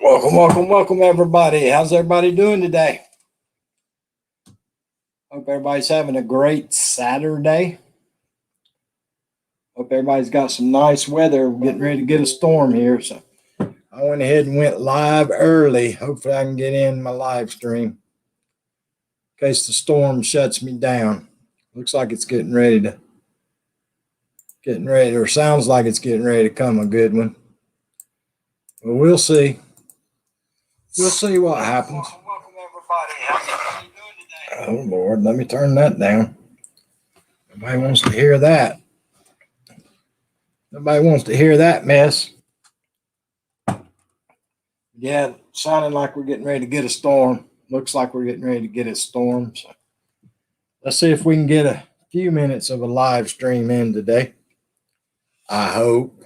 Welcome, everybody. How's everybody doing today? Hope everybody's having a great Saturday. Hope everybody's got some nice weather. We're getting ready to get a storm here, so I went ahead and went live early. Hopefully, I can get in my live stream in case the storm shuts me down. Looks like it's getting ready, or sounds like it's getting ready to come a good one. Well, we'll see. We'll see what happens. Welcome, everybody. How's everybody doing today? Oh, Lord, let me turn that down. Nobody wants to hear that. Nobody wants to hear that mess. Yeah, sounding like we're getting ready to get a storm. Looks like we're getting ready to get a storm. So let's see if we can get a few minutes of a live stream in today. I hope.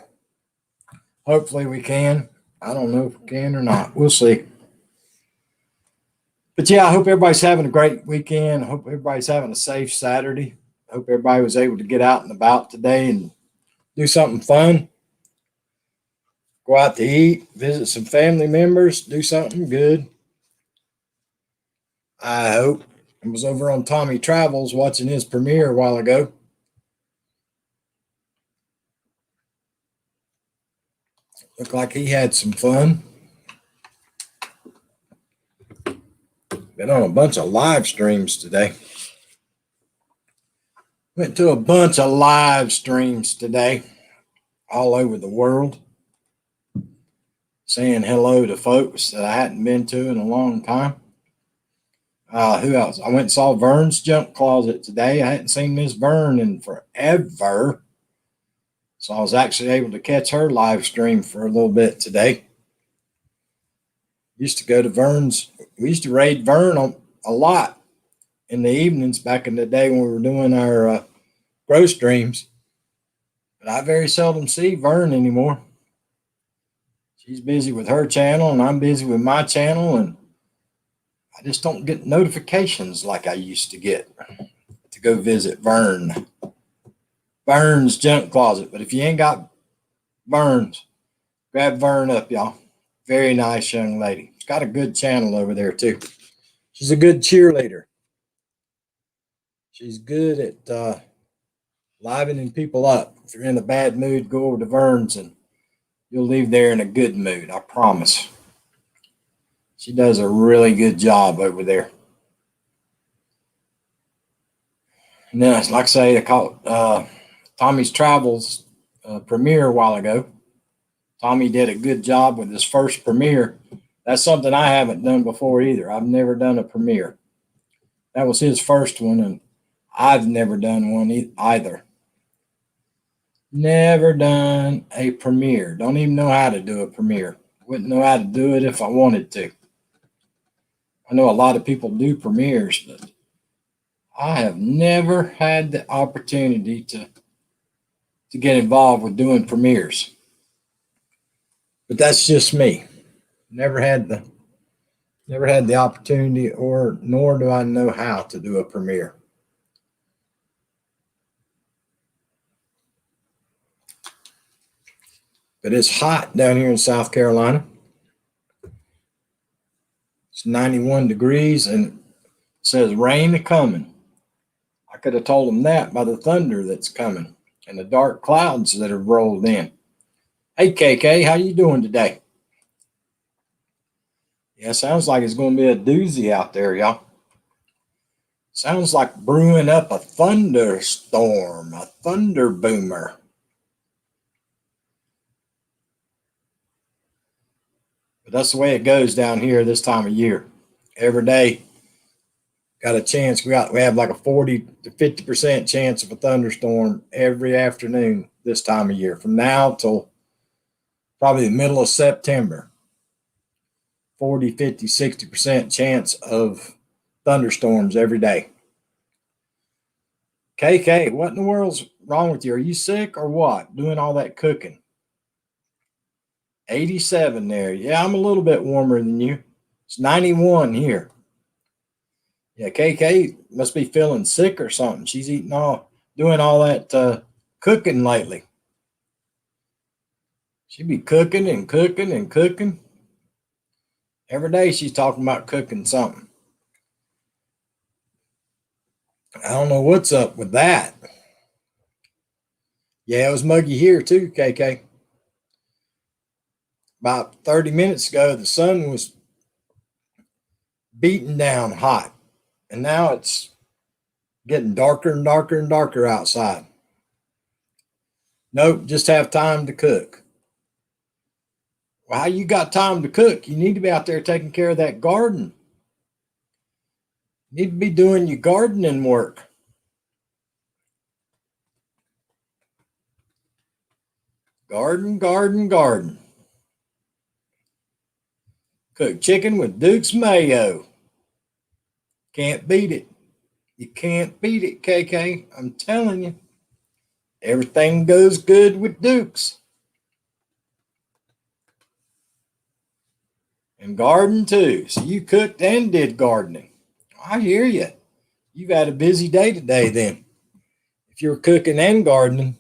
Hopefully we can. I don't know if we can or not. We'll see. But yeah, I hope everybody's having a great weekend. I hope everybody's having a safe Saturday. I hope everybody was able to get out and about today and do something fun. Go out to eat, visit some family members, do something good. I hope. I was over on Tommy Travels watching his premiere a while ago. Looked like he had some fun. Been on a bunch of live streams today. Went to a bunch of live streams today all over the world. Saying hello to folks that I hadn't been to in a long time. Who else? I went and saw Vern's Junk Closet today. I hadn't seen Miss Vern in forever. So I was actually able to catch her live stream for a little bit today. Used to go to Vern's. We used to raid Vern a lot in the evenings back in the day when we were doing our grow streams. But I very seldom see Vern anymore. She's busy with her channel and I'm busy with my channel, and I just don't get notifications like I used to get to go visit Vern. Vern's Junk Closet. But if you ain't got Vern's, grab Vern up, y'all. Very nice young lady. She's got a good channel over there, too. She's a good cheerleader. She's good at livening people up. If you're in a bad mood, go over to Vern's and you'll leave there in a good mood. I promise. She does a really good job over there. And then, like I say, I caught Tommy's Travels premiere a while ago. Tommy did a good job with his first premiere. That's something I haven't done before either. I've never done a premiere. That was his first one, and I've never done one either. Never done a premiere. Don't even know how to do a premiere. Wouldn't know how to do it if I wanted to. I know a lot of people do premieres, but I have never had the opportunity to get involved with doing premieres. But that's just me. Never had the opportunity, nor do I know how to do a premiere. But it's hot down here in South Carolina. It's 91 degrees and it says rain coming. I could have told them that by the thunder that's coming and the dark clouds that have rolled in. Hey, KK, how you doing today? Yeah, sounds like it's going to be a doozy out there, y'all. Sounds like brewing up a thunderstorm, a thunder boomer. But that's the way it goes down here this time of year. Every day, got a chance. We have like a 40 to 50% chance of a thunderstorm every afternoon this time of year, from now till probably the middle of September. 40, 50, 60% chance of thunderstorms every day. KK, what in the world's wrong with you? Are you sick or what? Doing all that cooking. 87 there. Yeah, I'm a little bit warmer than you. It's 91 here. Yeah, KK must be feeling sick or something. She's doing all that cooking lately. She be cooking and cooking and cooking. Every day she's talking about cooking something. I don't know what's up with that. Yeah, it was muggy here too, KK. About 30 minutes ago, the sun was beating down hot, and now it's getting darker and darker and darker outside. Nope, just have time to cook. Well, how you got time to cook? You need to be out there taking care of that garden. You need to be doing your gardening work. Garden, garden, garden. Cook chicken with Duke's mayo. Can't beat it. You can't beat it, KK. I'm telling you. Everything goes good with Duke's. And garden too. So you cooked and did gardening. I hear you. You've had a busy day today then. If you're cooking and gardening.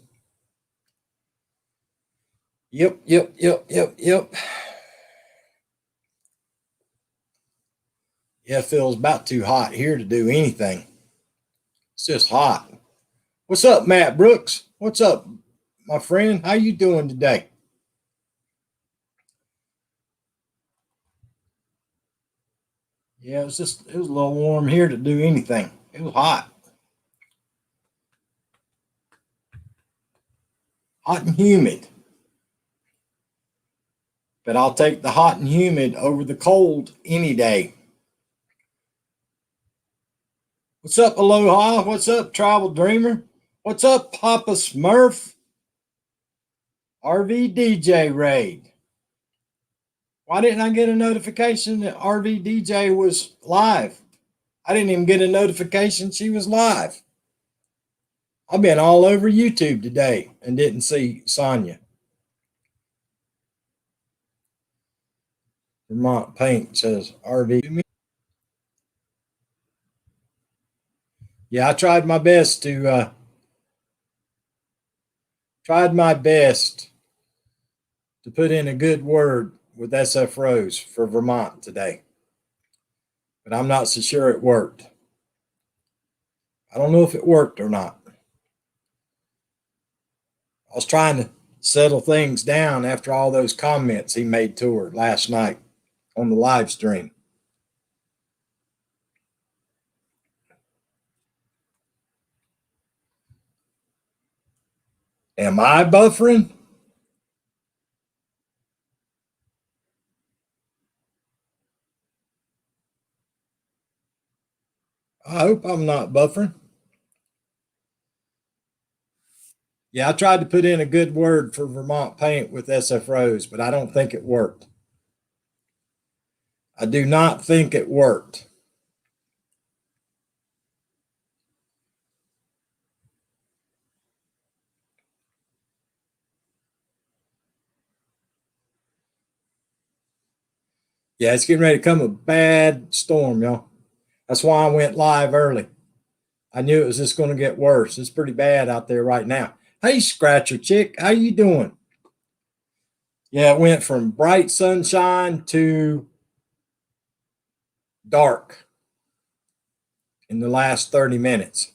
Yep. Yeah, it feels about too hot here to do anything. It's just hot. What's up, Matt Brooks? What's up, my friend? How you doing today? Yeah, it was a little warm here to do anything. It was hot. Hot and humid. But I'll take the hot and humid over the cold any day. What's up, Aloha? What's up, Tribal Dreamer? What's up, Papa Smurf? RV DJ Raid. Why didn't I get a notification that RV DJ was live? I didn't even get a notification she was live. I've been all over YouTube today and didn't see Sonya. Vermont Paint says RV. Yeah, I tried my best to put in a good word with SF Rose for Vermont today, but I'm not so sure it worked. I don't know if it worked or not. I was trying to settle things down after all those comments he made to her last night on the live stream. Am I buffering? I hope I'm not buffering. Yeah, I tried to put in a good word for Vermont Paint with SF Rose, but I don't think it worked. I do not think it worked. Yeah, it's getting ready to come a bad storm, y'all. That's why I went live early. I knew it was just going to get worse. It's pretty bad out there right now. Hey, Scratcher Chick, how you doing? Yeah, it went from bright sunshine to dark in the last 30 minutes.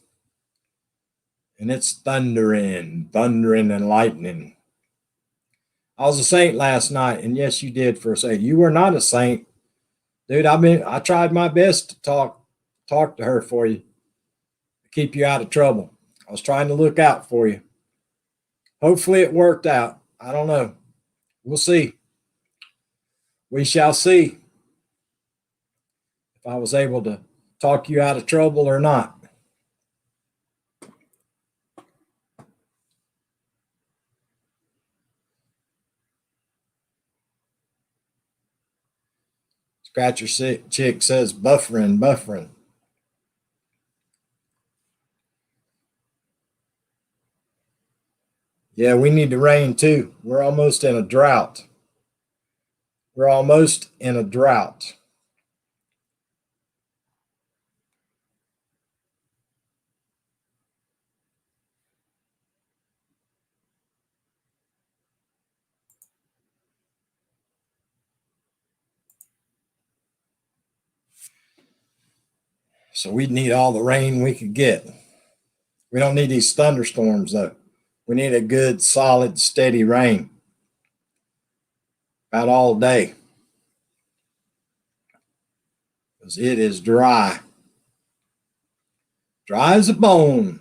And it's thundering and lightning. I was a saint last night, and yes, you did for a second. You were not a saint, dude. I tried my best to talk to her for you, to keep you out of trouble. I was trying to look out for you. Hopefully, it worked out. I don't know. We'll see. We shall see if I was able to talk you out of trouble or not. Scratcher Chick says buffering. Yeah, we need the rain too. We're almost in a drought. We're almost in a drought. So we need all the rain we could get. We don't need these thunderstorms though. We need a good, solid, steady rain about all day because it is dry. Dry as a bone.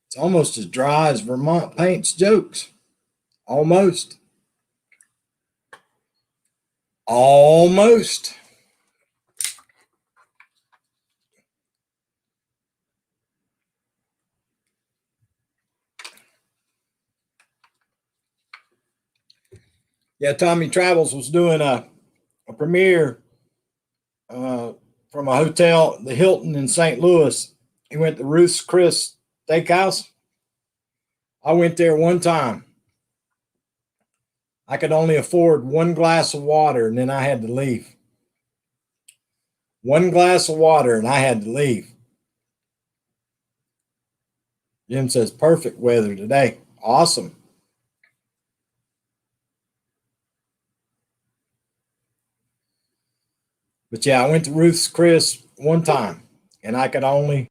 It's almost as dry as Vermont paints jokes. Almost. Almost. Yeah, Tommy Travels was doing a premiere from a hotel, the Hilton in St. Louis. He went to Ruth's Chris Steakhouse. I went there one time. I could only afford one glass of water, and then I had to leave. One glass of water, and I had to leave. Jim says, perfect weather today. Awesome. But yeah, I went to Ruth's Chris one time, and I could only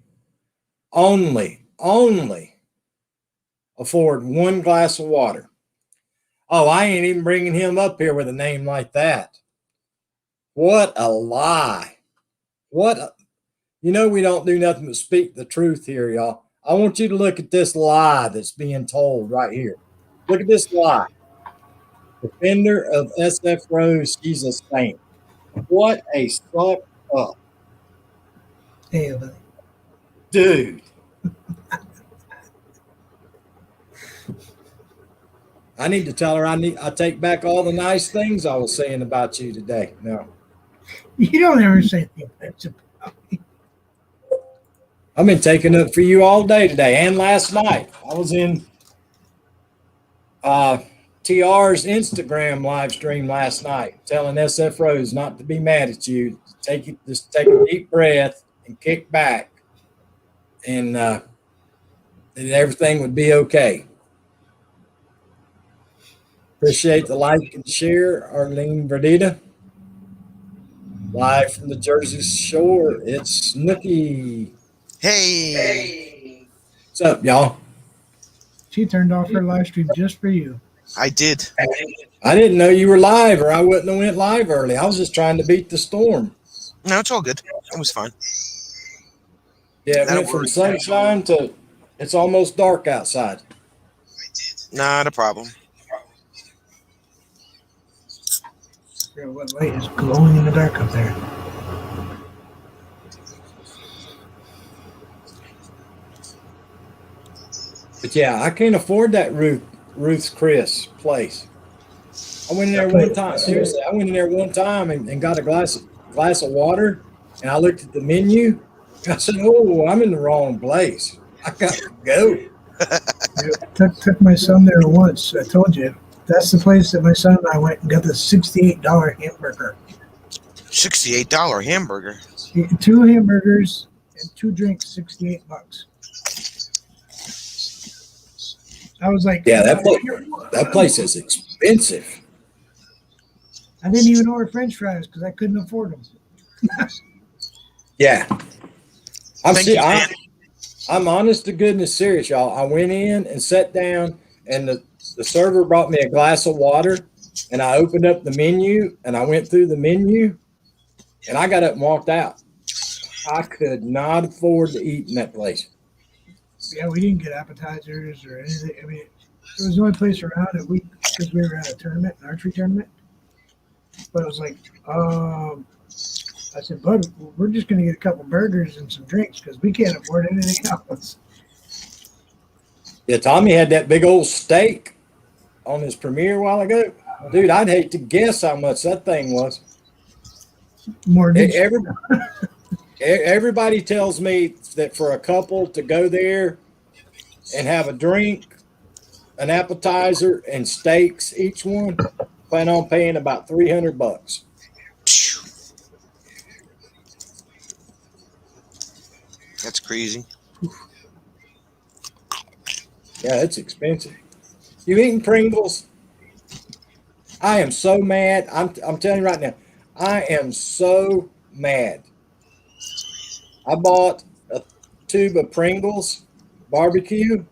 afford one glass of water. Oh, I ain't even bringing him up here with a name like that. What a lie. You know, we don't do nothing but speak the truth here, y'all. I want you to look at this lie that's being told right here. Look at this lie. Defender of SF Rose, she's a saint. What a suck up. Hey, buddy. Dude. I need to tell her I take back all the nice things I was saying about you today. No. You don't ever say anything nice about me. I've been taking up for you all day today and last night. I was in TR's Instagram live stream last night telling SF Rose not to be mad at you. Just take a deep breath and kick back, and everything would be okay. Appreciate the like and share, Arlene Verdita. Live from the Jersey Shore, it's Snooky. Hey. What's up, y'all? She turned off her live stream just for you. I did. I didn't know you were live, or I wouldn't have went live early. I was just trying to beat the storm. No, it's all good. It was fine. Yeah, it went from sunshine to it's almost dark outside. Not a problem. Girl, what light is glowing in the dark up there? But yeah, I can't afford that Ruth's Chris place. I went in there one time. Seriously, I went in there one time and got a glass of water, and I looked at the menu. I said, "Oh, I'm in the wrong place. I got to go." Took my son there once. I told you. That's the place that my son and I went and got the $68 hamburger. $68 hamburger. 2 hamburgers and 2 drinks, $68. I was like, yeah, that place is expensive. I didn't even order French fries because I couldn't afford them. Yeah, I'm honest to goodness serious, y'all. I went in and sat down, and the server brought me a glass of water, and I opened up the menu, and I went through the menu, and I got up and walked out. I could not afford to eat in that place. Yeah, we didn't get appetizers or anything. I mean, it was the only place around it because we were at a tournament, an archery tournament. But it was like, I said, bud, we're just going to get a couple burgers and some drinks because we can't afford anything else. Yeah, Tommy had that big old steak on his premiere a while ago. Dude, I'd hate to guess how much that thing was. More Everybody tells me that for a couple to go there and have a drink, an appetizer, and steaks each one, plan on paying about $300. That's crazy. Yeah, it's expensive. You eating Pringles? I am so mad. I'm telling you right now, I am so mad. I bought a tube of Pringles barbecue,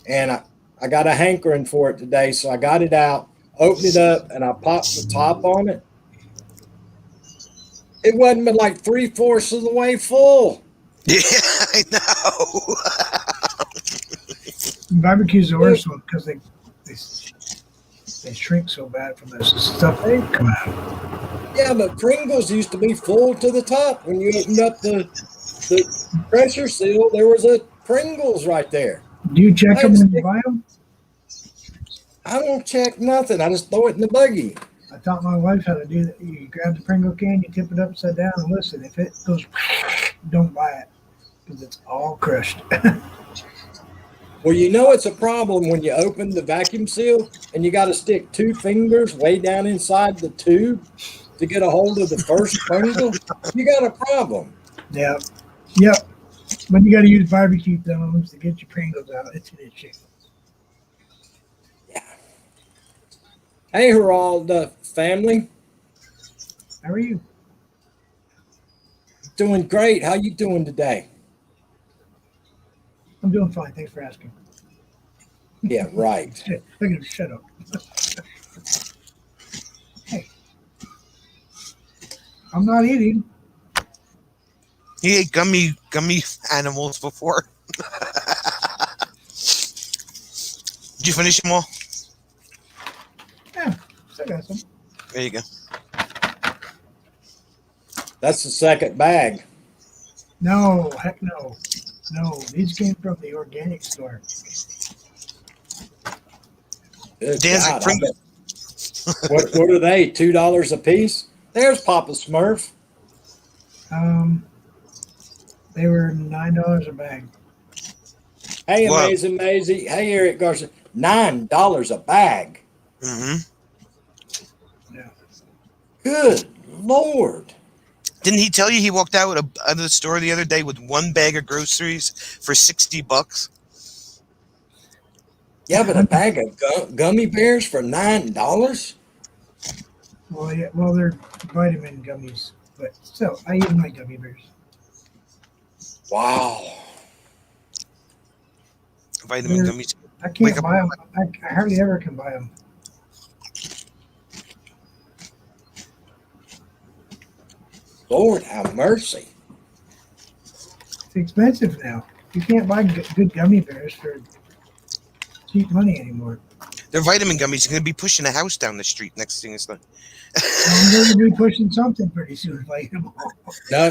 and I got a hankering for it today, so I got it out, opened it up, and I popped the top on it. It wasn't but like 3/4 of the way full. Yeah, I know. Barbecue's the worst one because they shrink so bad from the stuff they come out. Yeah, but Pringles used to be full to the top. When you opened up the pressure seal, there was a Pringles right there. Do you check them when you buy them? I don't check nothing. I just throw it in the buggy. I taught my wife how to do that. You grab the Pringle can, you tip it upside down, and listen. If it goes, don't buy it because it's all crushed. Well, you know it's a problem when you open the vacuum seal and you got to stick 2 fingers way down inside the tube to get a hold of the first Pringle. You got a problem. Yep. But you got to use barbecue thumbs to get your Pringles out. It's an issue. Hey, Gerald, family. How are you? Doing great. How you doing today? I'm doing fine. Thanks for asking. Yeah, right. Shit, look at him. Shut up. Hey. I'm not eating. He ate gummy animals before. Did you finish them all? Yeah, still got some. There you go. That's the second bag. No, heck no. No, these came from the organic store. Good Dan's God, like Pringles. what are they? $2 a piece? There's Papa Smurf. They were $9 a bag. Hey, Wow. Amazing Maisie. Hey, Eric Garcia. $9 a bag. Mm-hmm. Yeah. Good Lord. Didn't he tell you he walked out of the store the other day with 1 bag of groceries for $60? Yeah, but a bag of gummy bears for $9? Well, yeah. Well, they're vitamin gummies, but still, I eat my gummy bears. Wow. Vitamin They're- gummies. I Wake can't up. buy them. I hardly ever can buy them. Lord have mercy. It's expensive now. You can't buy good gummy bears for cheap money anymore. They're vitamin gummies. You're going to be pushing a house down the street next thing is done. I'm going to be pushing something pretty soon if I eat them all. No,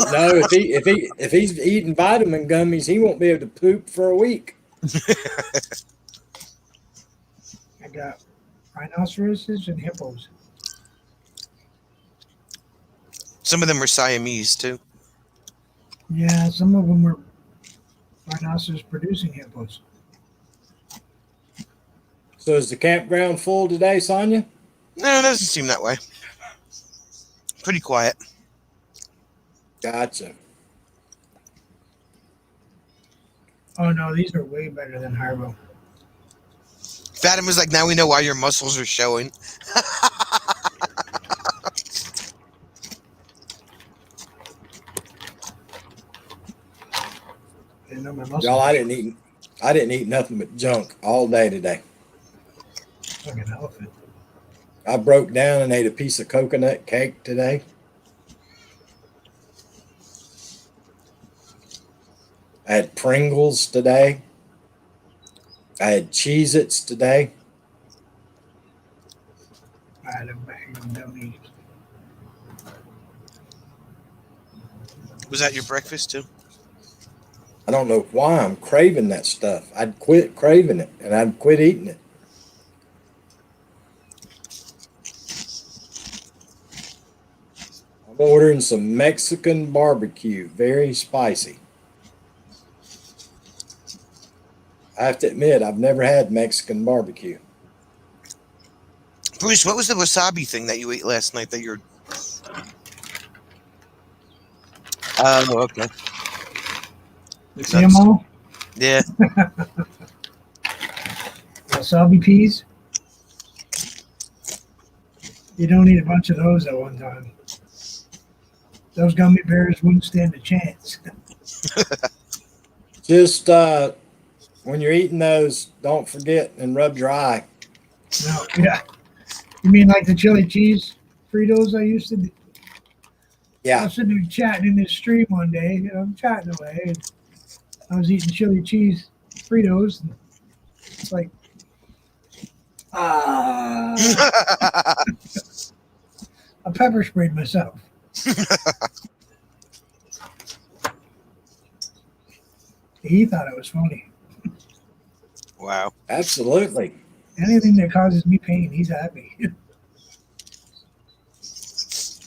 if he's eating vitamin gummies, he won't be able to poop for a week. I got rhinoceroses and hippos. Some of them are Siamese, too. Yeah, some of them were rhinoceros producing hippos. So is the campground full today, Sonia? No, it doesn't seem that way. Pretty quiet. Gotcha. Oh no, these are way better than Harbo. Fatima was like, now we know why your muscles are showing. You know my muscles. Y'all, I didn't eat nothing but junk all day today. Fucking elephant. I broke down and ate a piece of coconut cake today. I had Pringles today. I had Cheez-Its today. I had a bag of gummies. Was that your breakfast, too? I don't know why I'm craving that stuff. I'd quit craving it and I'd quit eating it. I'm ordering some Mexican barbecue, very spicy. I have to admit, I've never had Mexican barbecue. Bruce, what was the wasabi thing that you ate last night that you're... Oh, okay. You see them all? Yeah. Wasabi peas. You don't need a bunch of those at one time. Those gummy bears wouldn't stand a chance. Just when you're eating those, don't forget and rub your eye. No, yeah. You mean like the chili cheese Fritos I used to do? I Yeah. was sitting there chatting in this stream one day, and I'm chatting away, and I was eating chili cheese Fritos, and it's like, I pepper sprayed myself. He thought it was funny. Wow. Absolutely. Anything that causes me pain, he's happy.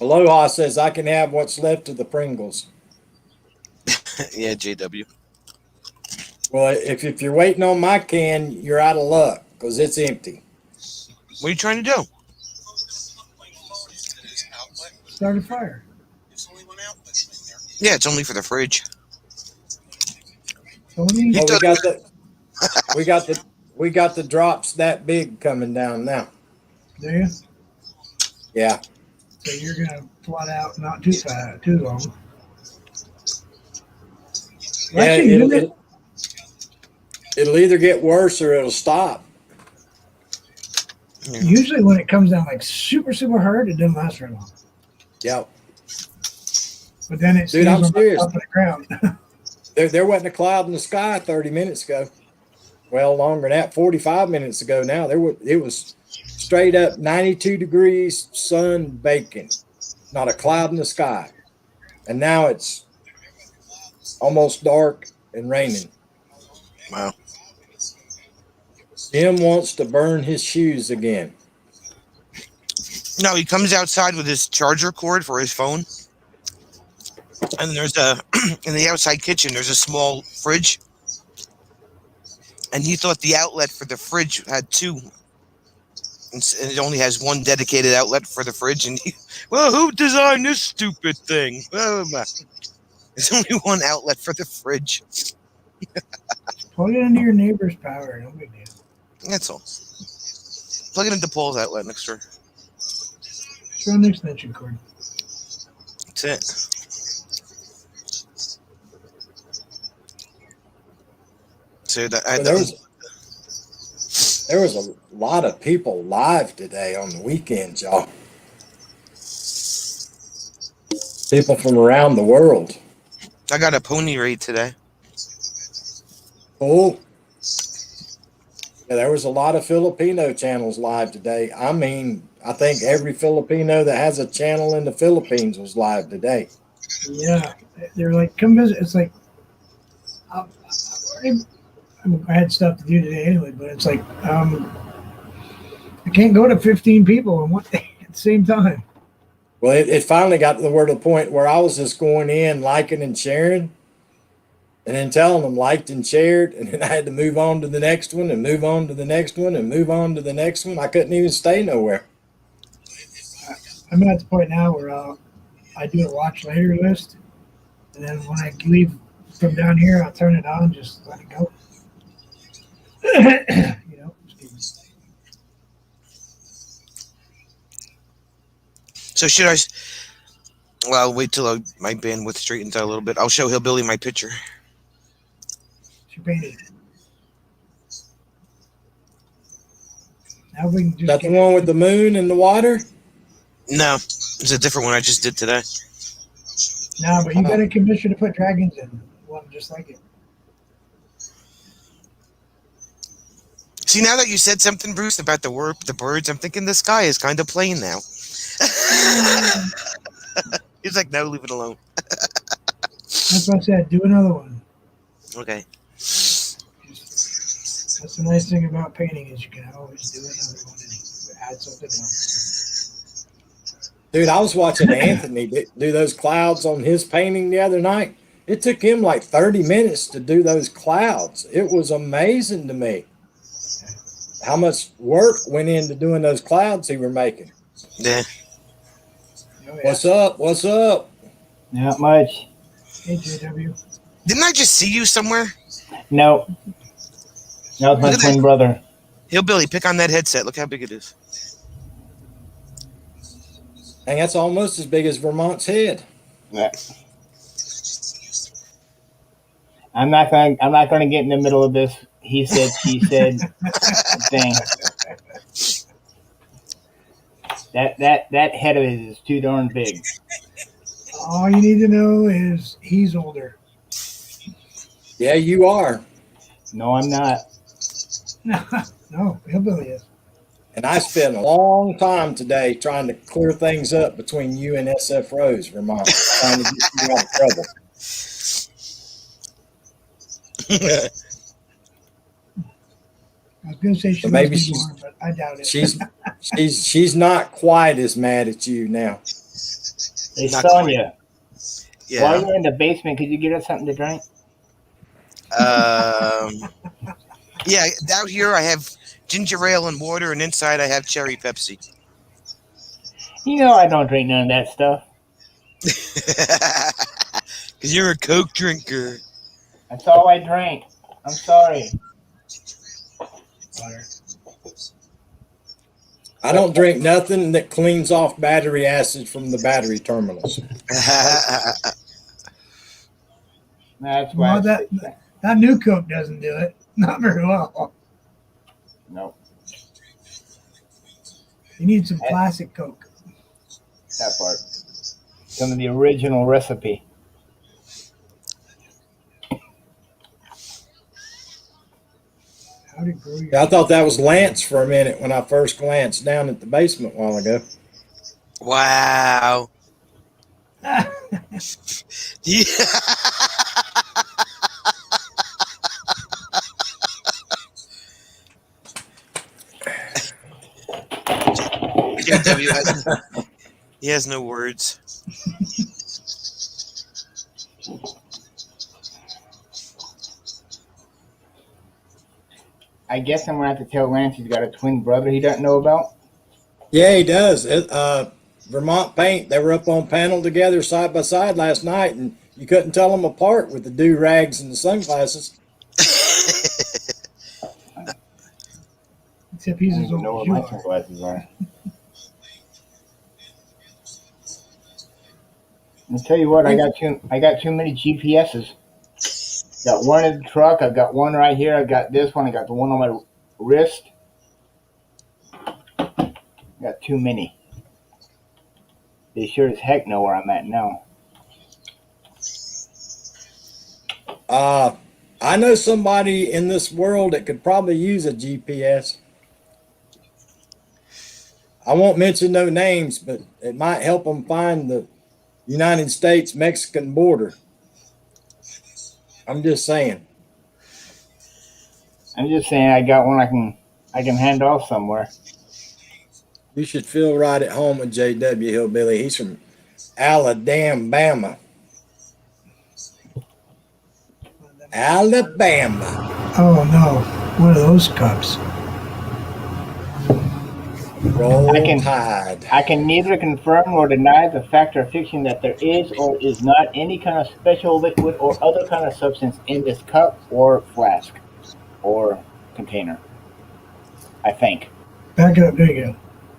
Aloha says I can have what's left of the Pringles. Yeah, JW. Well, if you're waiting on my can, you're out of luck because it's empty. What are you trying to do? Start a fire. Yeah, it's only for the fridge. Tony, Well, we got the drops that big coming down now. there you. Yeah. So you're gonna flood out not too fast, too long. Yeah, Actually, isn't it? it'll either get worse or it'll stop. Usually when it comes down like super, super hard, it doesn't last very long. Yep. But then it stays Dude, I'm on the serious. top of the ground. There wasn't a cloud in the sky 30 minutes ago. Well, longer than that, 45 minutes ago now. It was straight up 92 degrees, sun baking, not a cloud in the sky. And now it's almost dark and raining. Wow. Jim wants to burn his shoes again. No, he comes outside with his charger cord for his phone. And there's in the outside kitchen, there's a small fridge. And he thought the outlet for the fridge had two. And it only has one dedicated outlet for the fridge. And well, who designed this stupid thing? There's only one outlet for the fridge. Plug it into your neighbor's power. No big deal. That's all. Plug it into Paul's outlet next door. Just run the extension cord. That's it. So that There was a lot of people live today on the weekend, y'all. People from around the world. I got a pony raid today. Oh, yeah, there was a lot of Filipino channels live today. I mean, I think every Filipino that has a channel in the Philippines was live today. Yeah, they're like, come visit. It's like, I had stuff to do today anyway, but it's like, I can't go to 15 people in one day at the same time. Well, it finally got to the point where I was just going in, liking and sharing, and then telling them liked and shared, and then I had to move on to the next one and move on to the next one and move on to the next one. I couldn't even stay nowhere. I'm at the point now where I do a watch later list, and then when I leave from down here, I'll turn it on, just let it go. You know, So should I? Well, I'll wait till my bandwidth straightens out a little bit. I'll show Hillbilly my picture. she painted it. Now we can just That's the get one with the moon and the water? No, it's a different one I just did today. no, but you got a commission to put dragons in one just like it. See, now that you said something, Bruce, about the birds, I'm thinking the sky is kind of plain now. He's like, no, leave it alone. That's what I said. Do another one. Okay. That's the nice thing about painting is you can always do another one and add something else. Dude, I was watching Anthony do those clouds on his painting the other night. It took him like 30 minutes to do those clouds. It was amazing to me how much work went into doing those clouds he were making. Yeah. Oh, yeah. What's up? What's up? Not much. Hey, JW. Didn't I just see you somewhere? No. That was my Look at twin that. brother. Hillbilly, pick on that headset. Look how big it is. And that's almost as big as Vermont's head. Yeah. I'm not gonna get in the middle of this. He said, she said thing. That head of his is too darn big. All you need to know is he's older. Yeah, you are. No, I'm not. No, Hillbilly is. And I spent a long time today trying to clear things up between you and SF Rose, Vermont, trying to get you out of trouble. I was going to say she So maybe must be she's- born, but I doubt it. She's not quite as mad at you now. Hey, Not Sonia, while Yeah. you're in the basement, could you get us something to drink? Yeah. Out here, I have ginger ale and water, and inside I have cherry Pepsi. You know I don't drink none of that stuff. Because you're a Coke drinker. That's all I drank. I'm sorry. Butter. I don't drink nothing that cleans off battery acid from the battery terminals. That's why. Well, that new Coke doesn't do it. Not very well. No, You need some classic Coke. that part. Some of the original recipe. How to grow your I thought that was Lance for a minute when I first glanced down at the basement a while ago. Wow. Yeah. JW he has no words. I guess I'm gonna have to tell Lance he's got a twin brother he doesn't know about. Yeah, he does. Vermont Paint, they were up on panel together side by side last night, and you couldn't tell them apart with the do-rags and the sunglasses. Except I he's don't as even know old what as you my are. sunglasses are. I'll tell you what, I got too many GPSs. Got one in the truck. I've got one right here. I've got this one. I got the one on my wrist. Got too many. They sure as heck know where I'm at now. I know somebody in this world that could probably use a GPS. I won't mention no names, but it might help them find the United States-Mexican border. I'm just saying. I'm just saying I got one I can hand off somewhere. You should feel right at home with JW Hillbilly. He's from Alabama. Alabama. Oh no, one of those cups. Roll I can- Tide. I can neither confirm nor deny the fact or fiction that there is or is not any kind of special liquid or other kind of substance in this cup or flask or container. I think. Back it up. There you go.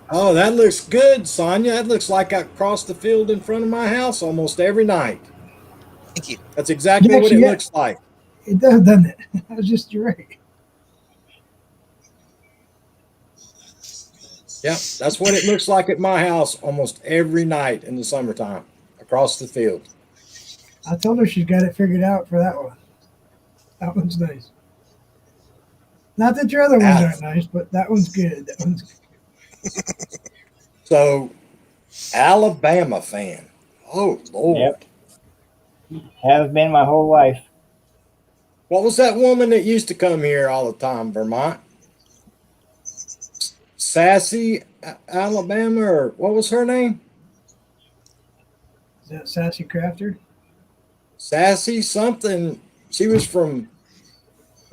Oh, that looks good, Sonia. That looks like I crossed the field in front of my house almost every night. Thank you. That's exactly Yeah, what it yeah. looks like. It does, doesn't it? That was just you're right. Yep, that's what it looks like at my house almost every night in the summertime across the field. I told her she's got it figured out for that one. That one's nice. Not that your other ones aren't nice, but that one's good. That one's good. So, Alabama fan. Oh, Lord. Yep. Have been my whole life. What was that woman that used to come here all the time, Vermont? Sassy, Alabama, or what was her name? Is that Sassy Crafter? Sassy something. She was from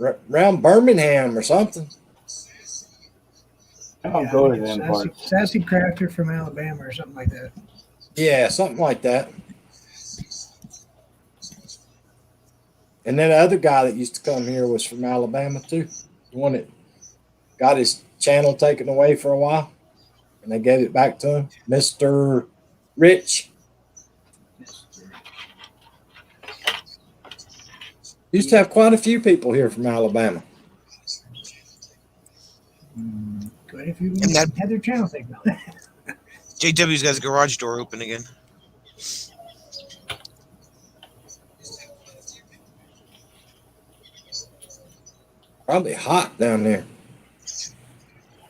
around Birmingham or something. I don't Yeah, go I to think them it's parts. Sassy Crafter from Alabama or something like that. Yeah, something like that. And then the other guy that used to come here was from Alabama too. The one that got his channel taken away for a while, and they gave it back to him, Mr. Rich. Used to have quite a few people here from Alabama. Quite a few And that- had their channel thing. JW's got his garage door open again. Probably hot down there.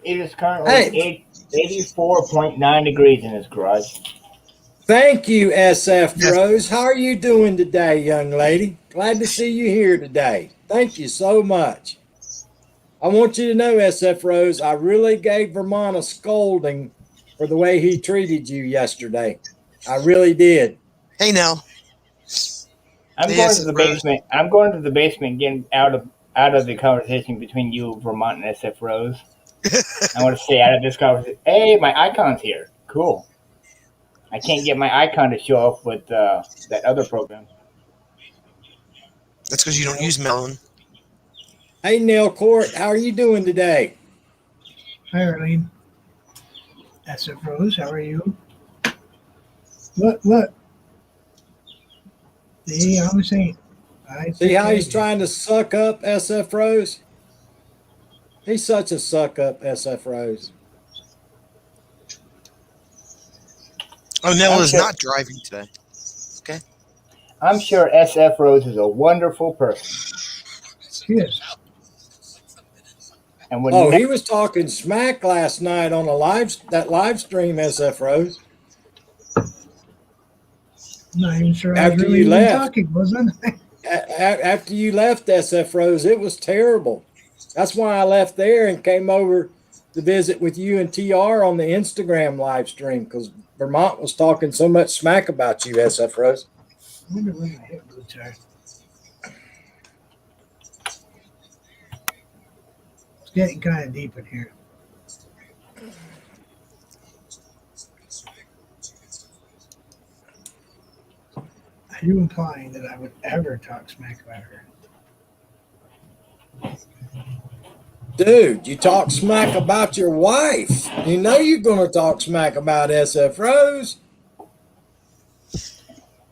It is currently Hey. 84.9 degrees in his garage. Thank you, SF Yes. Rose. How are you doing today, young lady? Glad to see you here today. Thank you so much. I want you to know, SF Rose, I really gave Vermont a scolding for the way he treated you yesterday. I really did. Hey now. I'm Hey, going yes, to the Rose. basement. I'm going to the basement, getting out of the conversation between you, Vermont, and SF Rose. I want to stay out of this conversation. Hey, my icon's here. Cool. I can't get my icon to show up with that other program. That's because you don't use Melon. Hey, Neil Court, how are you doing today? Hi, Arlene. SF Rose, how are you? What? See, I'm saying. See how he's trying to suck up SF Rose? He's such a suck up, SF Rose. Oh, Nell is Okay. not driving today. I'm sure SF Rose is a wonderful person. She is. And when Oh, he was talking smack last night on that live stream, SF Rose. I'm not even sure I was After really you even left. talking, wasn't I? After you left, SF Rose, it was terrible. That's why I left there and came over to visit with you and TR on the Instagram live stream, because Vermont was talking so much smack about you, SF Rose. I wonder when my hip boots are. It's getting kind of deep in here. Are you implying that I would ever talk smack about her? Dude, you talk smack about your wife. You know you're going to talk smack about SF Rose.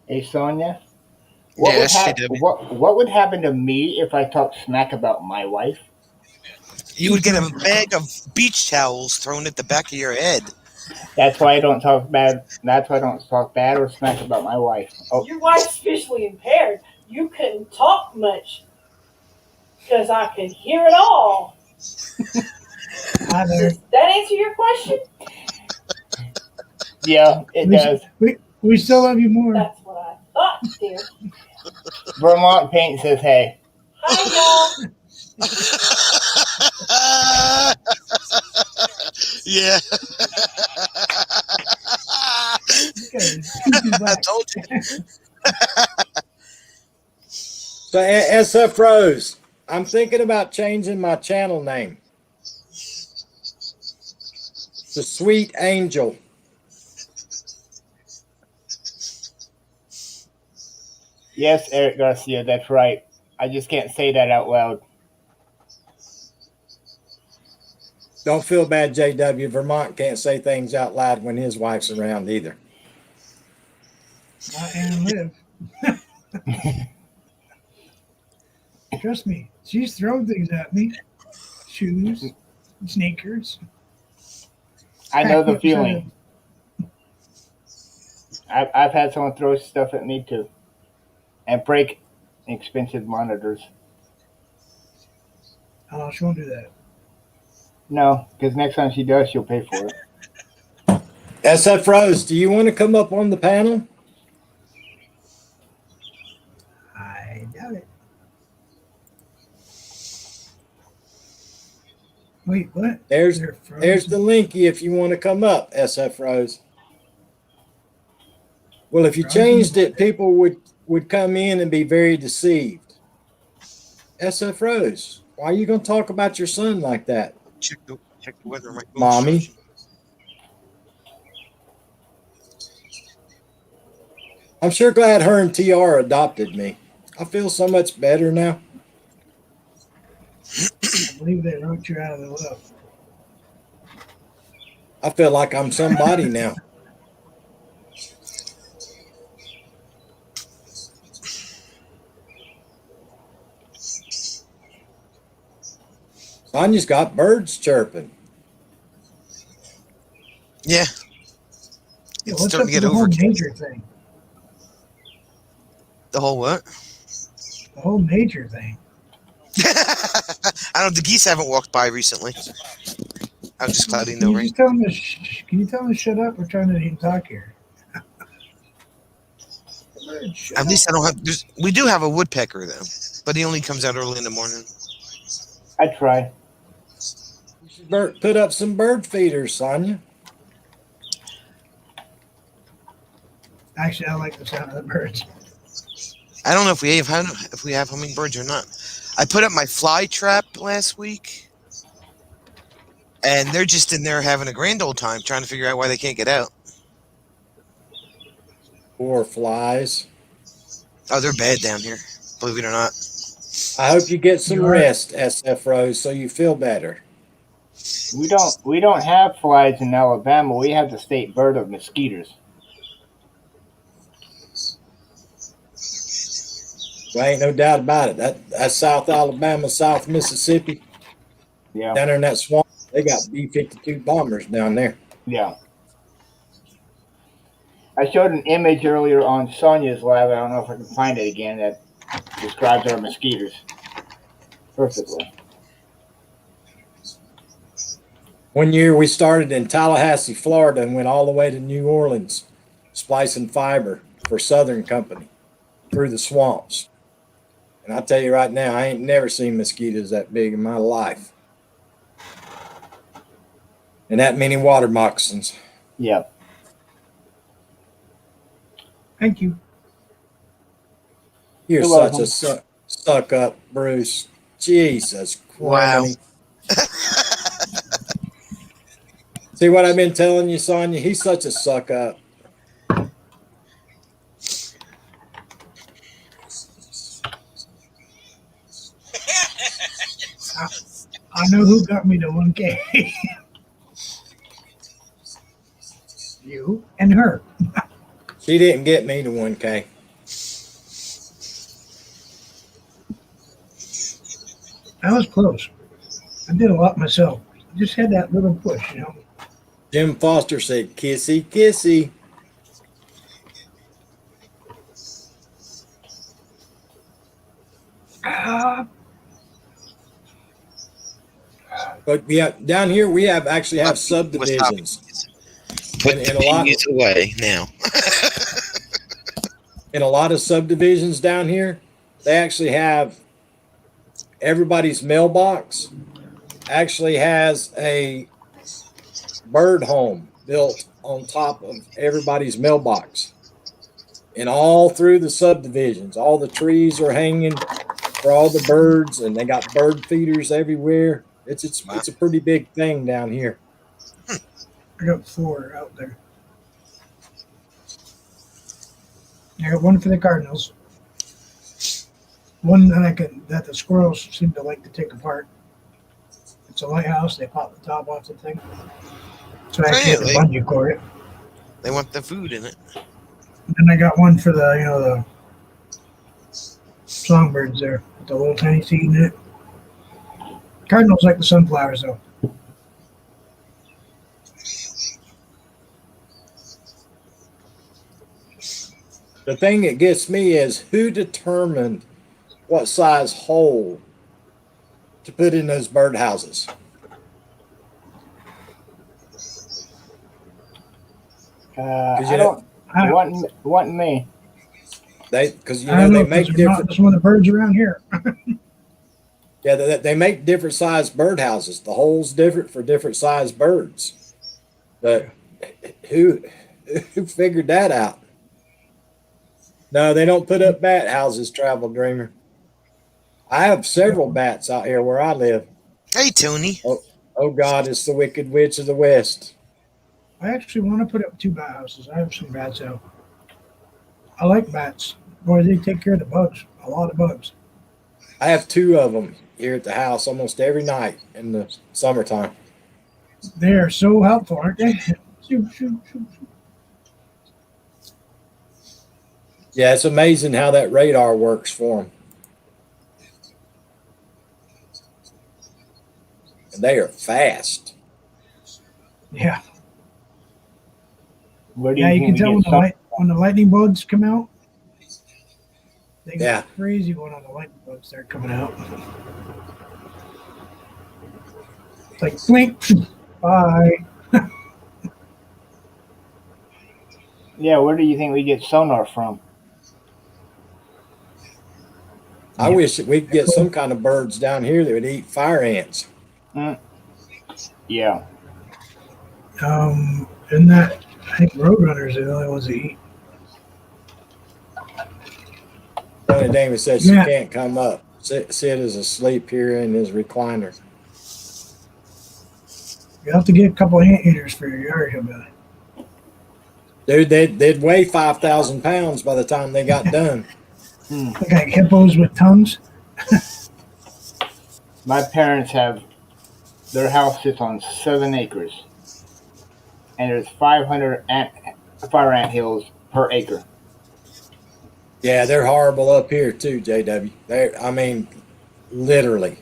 Hey, Sonia. What Yes, would she hap- did. What would happen to me if I talked smack about my wife? You would get a bag of beach towels thrown at the back of your head. That's why I don't talk bad. That's why I don't talk bad or smack about my wife. Oh, Your wife's visually impaired. You couldn't talk much because I could hear it all. Hi there. Does that answer your question? yeah, it does. We still love you more. That's what I thought, dear. Vermont Paint says, "Hey, Hi, y'all. Yeah. Okay, cuckoo I black. told you. So, SF Rose, I'm thinking about changing my channel name to Sweet Angel. yes, Eric Garcia, that's right. I just can't say that out loud." Don't feel bad, JW. Vermont can't say things out loud when his wife's around either. Not Ann Liv. Trust me, she's thrown things at me. Shoes, sneakers. I know the feeling. I've had someone throw stuff at me too, and break expensive monitors. Oh, she won't do that. No, because next time she does, she'll pay for it. SF Rose, do you want to come up on the panel? I doubt it. Wait, what? There's They're frozen? There's the linky if you want to come up, SF Rose. Well, if you changed it, people would come in and be very deceived. SF Rose, why are you going to talk about your son like that? Check the weather. Mommy. I'm sure glad her and TR adopted me. I feel so much better now. I believe they wrote you out of the love. I feel like I'm somebody now. Sonya's got birds chirping. Yeah. Yeah, It's what's starting up to with get the whole overcast. major thing? The whole what? The whole major thing. I don't. The geese haven't walked by recently. I'm just cloudy, Can no you rain. just tell them to can you tell them to shut up? We're trying to talk here. Shut At least I up. don't have. We do have a woodpecker though, but he only comes out early in the morning. I try. You should put up some bird feeders, Sonya. Actually, I like the sound of the birds. I don't know if we have hummingbirds or not. I put up my fly trap last week, and they're just in there having a grand old time trying to figure out why they can't get out. Poor flies. Oh, they're bad down here, believe it or not. I hope you get some You are. rest, SF Rose, so you feel better. We don't have flies in Alabama. We have the state bird of mosquitoes. Well, ain't no doubt about it. That's South Alabama, South Mississippi. Yeah, Down there in that swamp, they got B-52 bombers down there. yeah. I showed an image earlier on Sonia's live. I don't know if I can find it again. That describes our mosquitoes perfectly. One year we started in Tallahassee, Florida, and went all the way to New Orleans, splicing fiber for Southern Company through the swamps. And I tell you right now, I ain't never seen mosquitoes that big in my life. And that many water moccasins. Yeah. Thank you. You're You're such welcome. a suck up, Bruce. Jesus Wow. Christ. See what I've been telling you, Sonya? He's such a suck up. I know who got me to 1K. You and her. She didn't get me to 1K. I was close. I did a lot myself. I just had that little push, you know. Jim Foster said, kissy, kissy. Ah, But yeah, down here we actually have subdivisions. Put And the a lot- peas away now. In a lot of subdivisions down here, they actually have everybody's mailbox actually has a bird home built on top of everybody's mailbox. And all through the subdivisions, all the trees are hanging for all the birds, and they got bird feeders everywhere. It's a pretty big thing down here. I got 4 out there. I got 1 for the Cardinals. 1 that the squirrels seem to like to take apart. It's a lighthouse. They pop the top off the thing. So I actually have to Really? bungee cord it. They want the food in it. And then I got 1 for the songbirds there with the little tiny seed in it. Cardinals like the sunflowers though. The thing that gets me is who determined what size hole to put in those bird houses. I don't. I, Wasn't me. Because I don't know they if make those are not different. some of the birds around here. Yeah, they make different sized birdhouses. The hole's different for different sized birds. But who figured that out? No, they don't put up bat houses, Travel Dreamer. I have several bats out here where I live. Hey, Tony. Oh God, it's the Wicked Witch of the West. I actually want to put up 2 bat houses. I have some bats out. I like bats. Boy, they take care of the bugs. A lot of bugs. I have 2 of them here at the house almost every night in the summertime. They are so helpful, aren't they? Shoot, shoot, shoot, shoot. Yeah, it's amazing how that radar works for them. and they are fast. Yeah. Where do Yeah, you think can we tell get some? when the lightning bugs come out. They get Yeah. crazy when all the lightning bugs start coming out. It's like blink, bye. Yeah, where do you think we get sonar from? I wish that we could get some kind of birds down here that would eat fire ants. Yeah. And that I think roadrunners are the only ones that eat. Tony Davis said she Yeah. can't come up. Sid is asleep here in his recliner. You have to get a couple ant eaters for your yard, Hillbilly. Dude, they'd weigh 5,000 pounds by the time they got done. Look like hippos with tongues. My parents have their house sits on 7 acres, and there's 500 fire ant hills per acre. Yeah, they're horrible up here too, JW. I mean, literally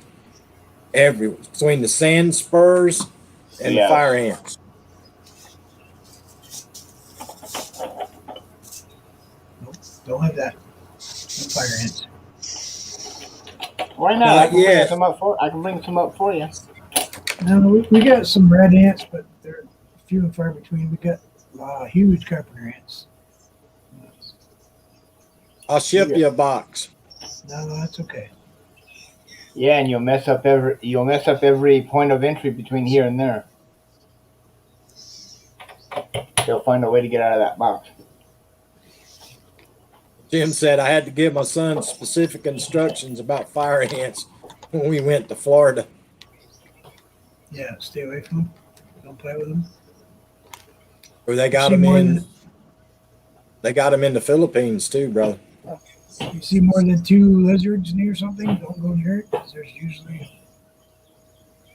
between the sand spurs and the Yes. fire ants. Don't have that. No fire ants. Why not? Not I can yet. bring some up for. I can bring some up for you. No, we got some red ants, but they're few and far between. We got huge carpenter ants. I'll ship you a box. No, that's okay. Yeah, and you'll mess up every point of entry between here and there. They'll find a way to get out of that box. Jim said I had to give my son specific instructions about fire ants when we went to Florida. Yeah, stay away from them. Don't play with them. Or they got See them more in. than- They got them in the Philippines too, brother. You see more than 2 lizards near something, don't go near it because there's usually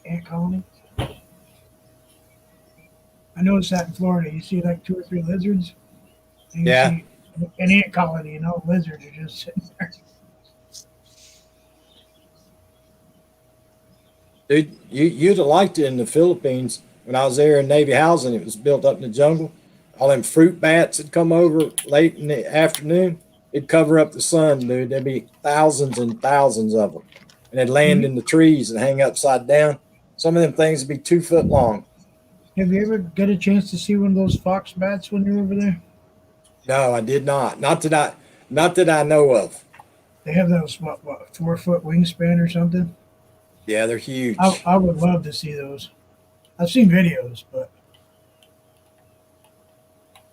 ant colony. I noticed that in Florida. You see like 2 or 3 lizards. And you Yeah. see an ant colony, and all the lizards are just sitting there. Dude, you'd have liked it in the Philippines when I was there in Navy housing. It was built up in the jungle. All them fruit bats would come over late in the afternoon. It'd cover up the sun, dude. There'd be thousands and thousands of them. And they'd land in the trees and hang upside down. Some of them things would be 2 foot long. Have you ever get a chance to see one of those fox bats when you're over there? No, I did not. Not that I know of. They have those 4-foot wingspan or something. Yeah, they're huge. I would love to see those. I've seen videos, but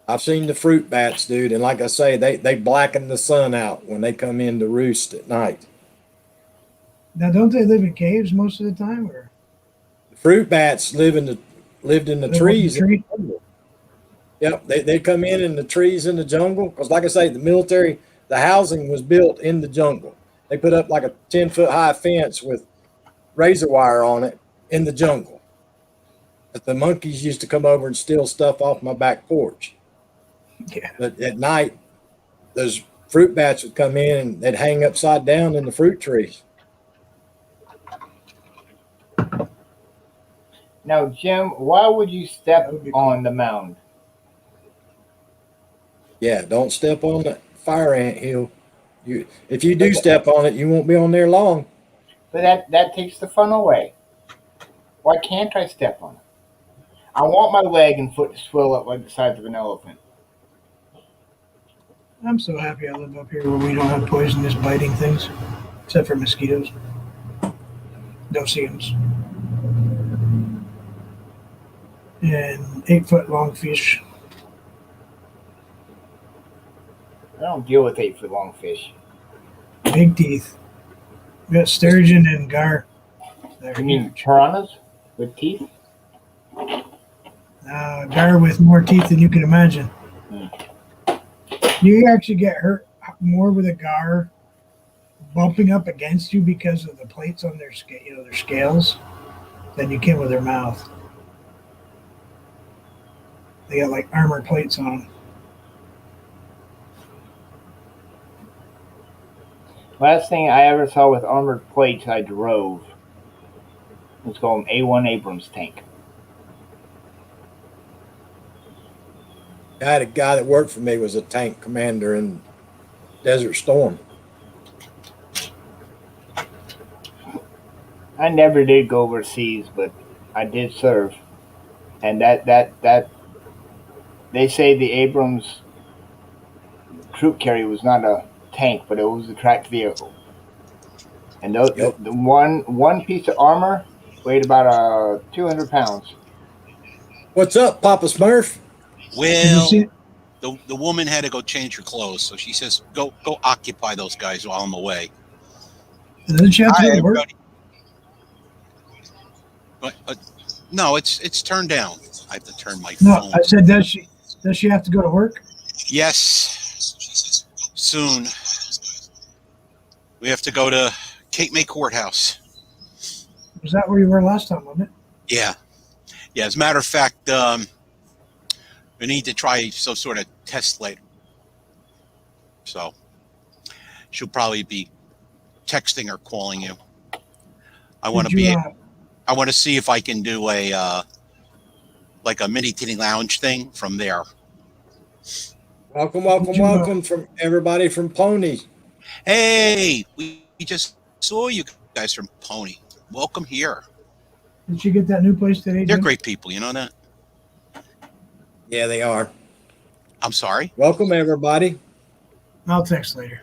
I've seen the fruit bats, dude, and like I say, they blacken the sun out when they come in to roost at night. now don't they live in caves most of the time, or The fruit bats lived in the live on trees. tree? Yep, they come in the trees in the jungle because, like I say, the housing was built in the jungle. They put up like a 10-foot high fence with razor wire on it in the jungle. But the monkeys used to come over and steal stuff off my back porch. Yeah. But at night, those fruit bats would come in and they'd hang upside down in the fruit trees. Now, Jim, why would you step That would be on the mound? Yeah, don't step on the fire ant hill. If you do step on it, you won't be on there long. But that takes the fun away. Why can't I step on it? I want my leg and foot to swell up like the size of an elephant. I'm so happy I live up here where we don't have poisonous biting things, except for mosquitoes. No-see-ums. And 8-foot long fish. I don't deal with 8-foot long fish. Big teeth. We got sturgeon and gar. They're You mean huge. piranhas with teeth? Gar with more teeth than you can imagine. You actually get hurt more with a gar bumping up against you because of the plates on their their scales than you can with their mouth. They got like armor plates on them. Last Last thing I ever saw with armored plates, I drove. It's called an A1 Abrams tank. I had a guy that worked for me was a tank commander in Desert Storm. I never did go overseas, but I did serve. And that they say the Abrams troop carrier was not a tank, but it was a tracked vehicle. And Yep. the one piece of armor weighed about 200 pounds. What's up, Papa Smurf? Did you Well, see? the woman had to go change her clothes, so she says, "Go occupy those guys while I'm away." Didn't you have to Hi, go to work? everybody. But no, it's turned down. I have to turn my No, phone. I said, does she have to go to work? Yes, soon. We have to go to Cape May Courthouse. Was that where you were last time, wasn't it? Yeah. As a matter of fact, we need to try some sort of test later. So she'll probably be texting or calling you. I want to Did you, be. I want to see if I can do a like a mini titty lounge thing from there. Welcome from everybody from Pony. Hey, we just saw you guys from Pony. Welcome here. Did you get that new place today? They're Jim? great people. You know that? Yeah, they are. I'm sorry. Welcome, everybody. I'll text later.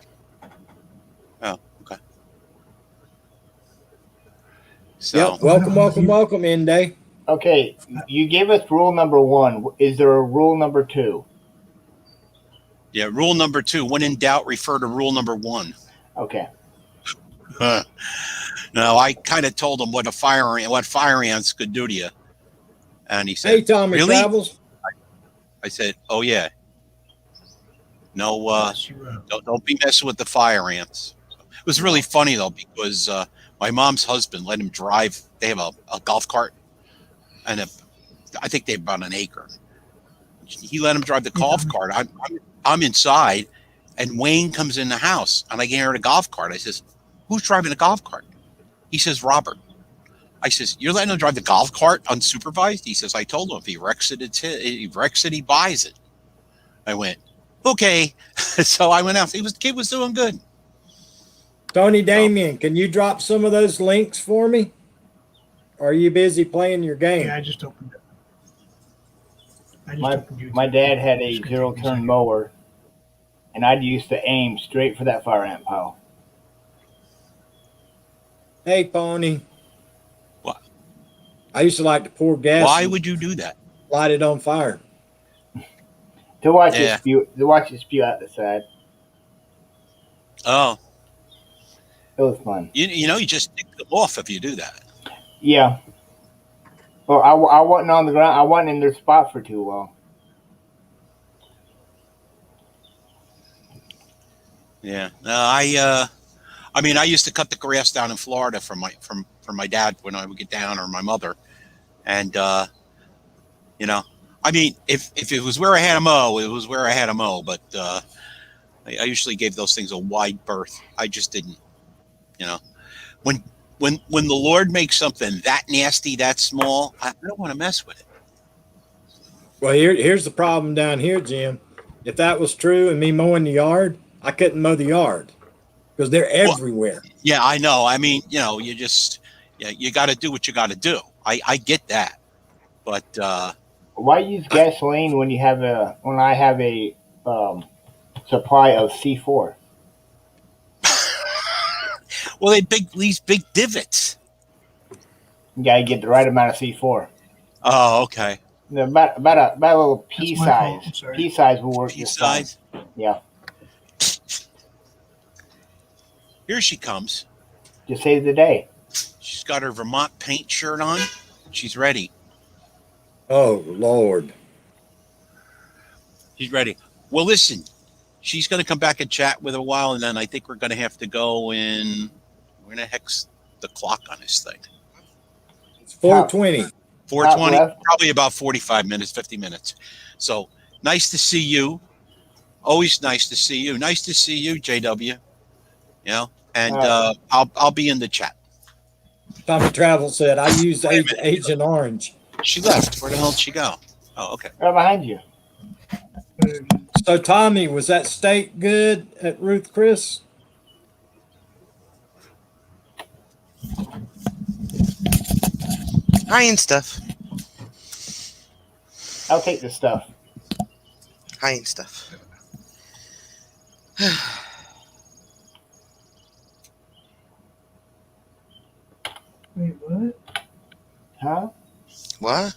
Oh, okay. So Yep. Welcome, Inday. Okay, you gave us rule number 1. Is there a rule number 2? yeah, rule number 2: when in doubt, refer to rule number 1. Okay. No, I kind of told him what fire ants could do to you, and he said, Hey, Tommy "Really?" Travels. I said, "Oh yeah, no, Yes, you, don't be messing with the fire ants." It was really funny though because my mom's husband let him drive. They have a golf cart, and I think they have about an acre. He let him drive the golf cart. I'm inside, and Wayne comes in the house, and I can hear the golf cart. I says, "Who's driving the golf cart?" He says, "Robert." I says, "You're letting him drive the golf cart unsupervised?" He says, "I told him if he wrecks it, he buys it." I went, "Okay." So I went out. The kid was doing good. Tony Damien, can you drop some of those links for me? Or are you busy playing your game? yeah, I just opened it. YouTube. My dad had a Just gonna take me a 0-turn second. mower, and I'd used to aim straight for that fire ant pile. Hey, Pony. What? I used to like to pour gas. Why and would you do that? light it on fire? To watch Yeah. it spew out the side. Oh, It was fun. you know, you just tick them off if you do that. Yeah. Well, I wasn't on the ground. I wasn't in their spot for too long. Yeah. No, I mean, I used to cut the grass down in Florida from my dad when I would get down, or my mother, and you know, I mean, if it was where I had to mow, it was where I had to mow. But I usually gave those things a wide berth. I just didn't, you know, when the Lord makes something that nasty, that small, I don't want to mess with it. Well, here's the problem down here, Jim. If that was true and me mowing the yard, I couldn't mow the yard because they're everywhere. Yeah, I know. I mean, you know, you got to do what you got to do. I get that, but Why use gasoline when I have a supply of C4? well, these big divots. You gotta get the right amount of C4. Oh, okay. About a little pea That's my fault. size. I'm sorry. Pea size will work Pea just fine. size. Yeah. Here she comes. Just save the day. She's got her Vermont paint shirt on. She's ready. Oh, Lord. She's ready. Well, listen, she's going to come back and chat with a while, and then I think we're going to have to go in. We're going to hex the clock on this thing. It's 420. 420, left. probably about 45 minutes, 50 minutes. So nice to see you. Always nice to see you. Nice to see you, JW. You know, and I'll be in the chat. Tommy Travel said, I use Wait a minute. Agent Orange. She left. Where the hell did she go? Oh, okay. Right behind you. So, Tommy, was that steak good at Ruth Chris? Hi and stuff. I'll take the stuff. Hi and stuff. Wait, what? Huh? What?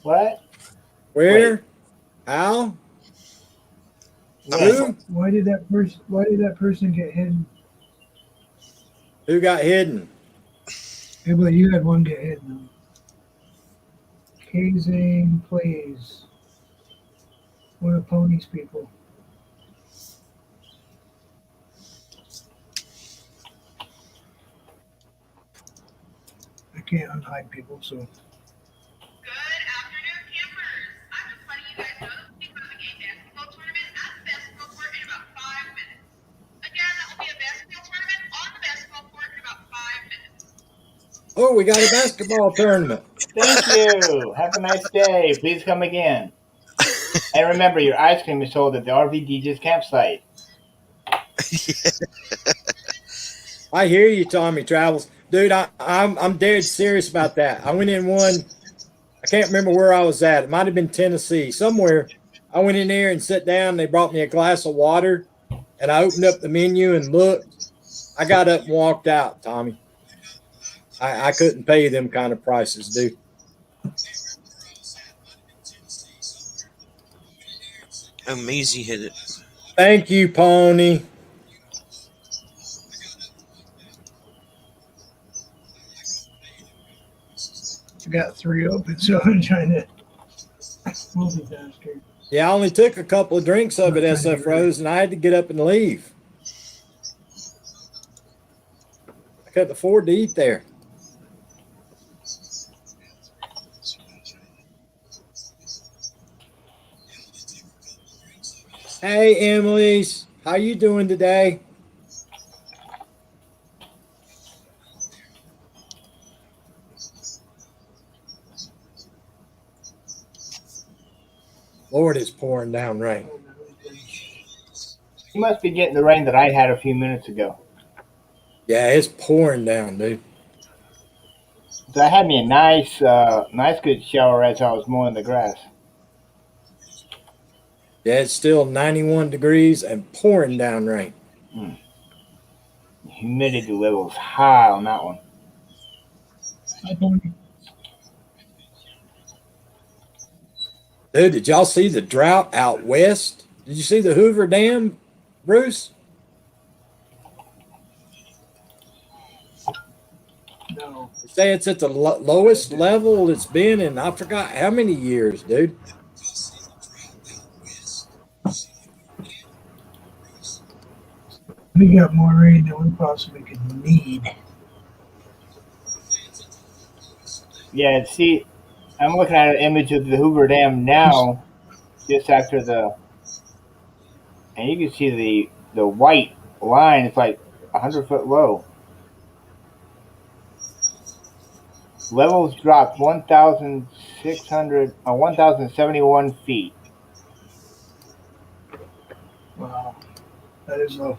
What? Where? How? Who? Why did that person get hidden? Who got hidden? Yeah, but you had one get hidden. Kazing plays. One of Pony's people. I can't unhide people, so. Good afternoon, campers. I'm just letting you guys know that we'll be having a basketball tournament at the basketball court in about 5 minutes. Again, that will be a basketball tournament on the basketball court in about 5 minutes. Oh, we got a basketball tournament. Thank you. Have a nice day. Please come again. And remember, your ice cream is sold at the RV DJ's campsite. I hear you, Tommy Travels. Dude, I'm dead serious about that. I went in one, I can't remember where I was at. It might have been Tennessee, somewhere. I went in there and sat down. They brought me a glass of water, and I opened up the menu and looked. I got up and walked out, Tommy. I couldn't pay them kind of prices, dude. Amazing hit it. Thank you, Pony. I got 3 open, so I'm trying to multitask. Yeah, I only took a couple of drinks of it, SF Rose, and I had to get up and leave. I couldn't afford to eat there. Hey, Emily's, how you doing today? Lord, it's pouring down rain. You must be getting the rain that I had a few minutes ago. Yeah, it's pouring down, dude. So I had me a nice good shower as I was mowing the grass. Yeah, it's still 91 degrees and pouring down rain. Humidity level's high on that one. Hi, Pony. Dude, did y'all see the drought out west? Did you see the Hoover Dam, Bruce? No. They say it's at the lowest level it's been in I forgot how many years, dude. We got more rain than we possibly could need. Yeah, see, I'm looking at an image of the Hoover Dam now, just after and you can see the white line. It's like 100-foot low. Levels dropped 1,071 feet. Wow. That is low.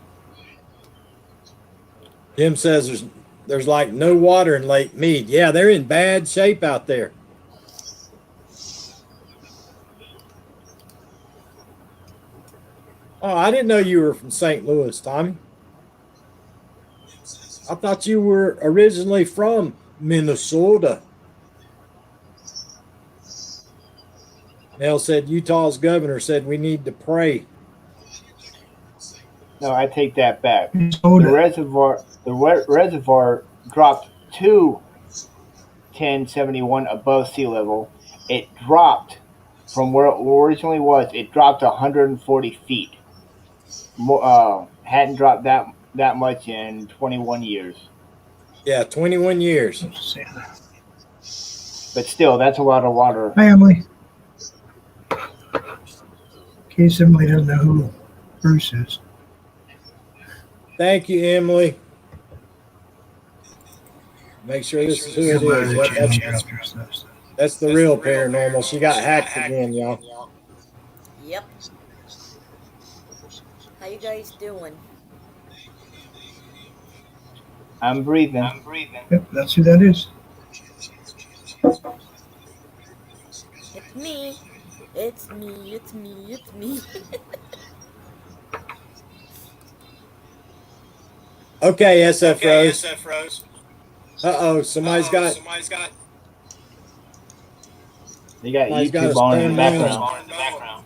Jim says there's like no water in Lake Mead. Yeah, they're in bad shape out there. Oh, I didn't know you were from St. Louis, Tommy. I thought you were originally from Minnesota. Nell said Utah's governor said we need to pray. No, I take that back. Minnesota. The reservoir dropped to 1071 above sea level. It dropped from where it originally was. It dropped 140 feet. Hadn't dropped that much in 21 years. Yeah, 21 years. But still, that's a lot of water. Hi, Emily. In case somebody doesn't know who Bruce is. Thank you, Emily. Make sure this is who it Come out of is. the Yep, channel drop your stuff. that's the real paranormal. She got hacked again, y'all. Yep. How you guys doing? I'm breathing. Yep, that's who that is. It's me. It's me. It's me. It's me. Okay, SF Rose. Uh-oh, somebody's got They got Somebody's got YouTube us on in the turned on. background.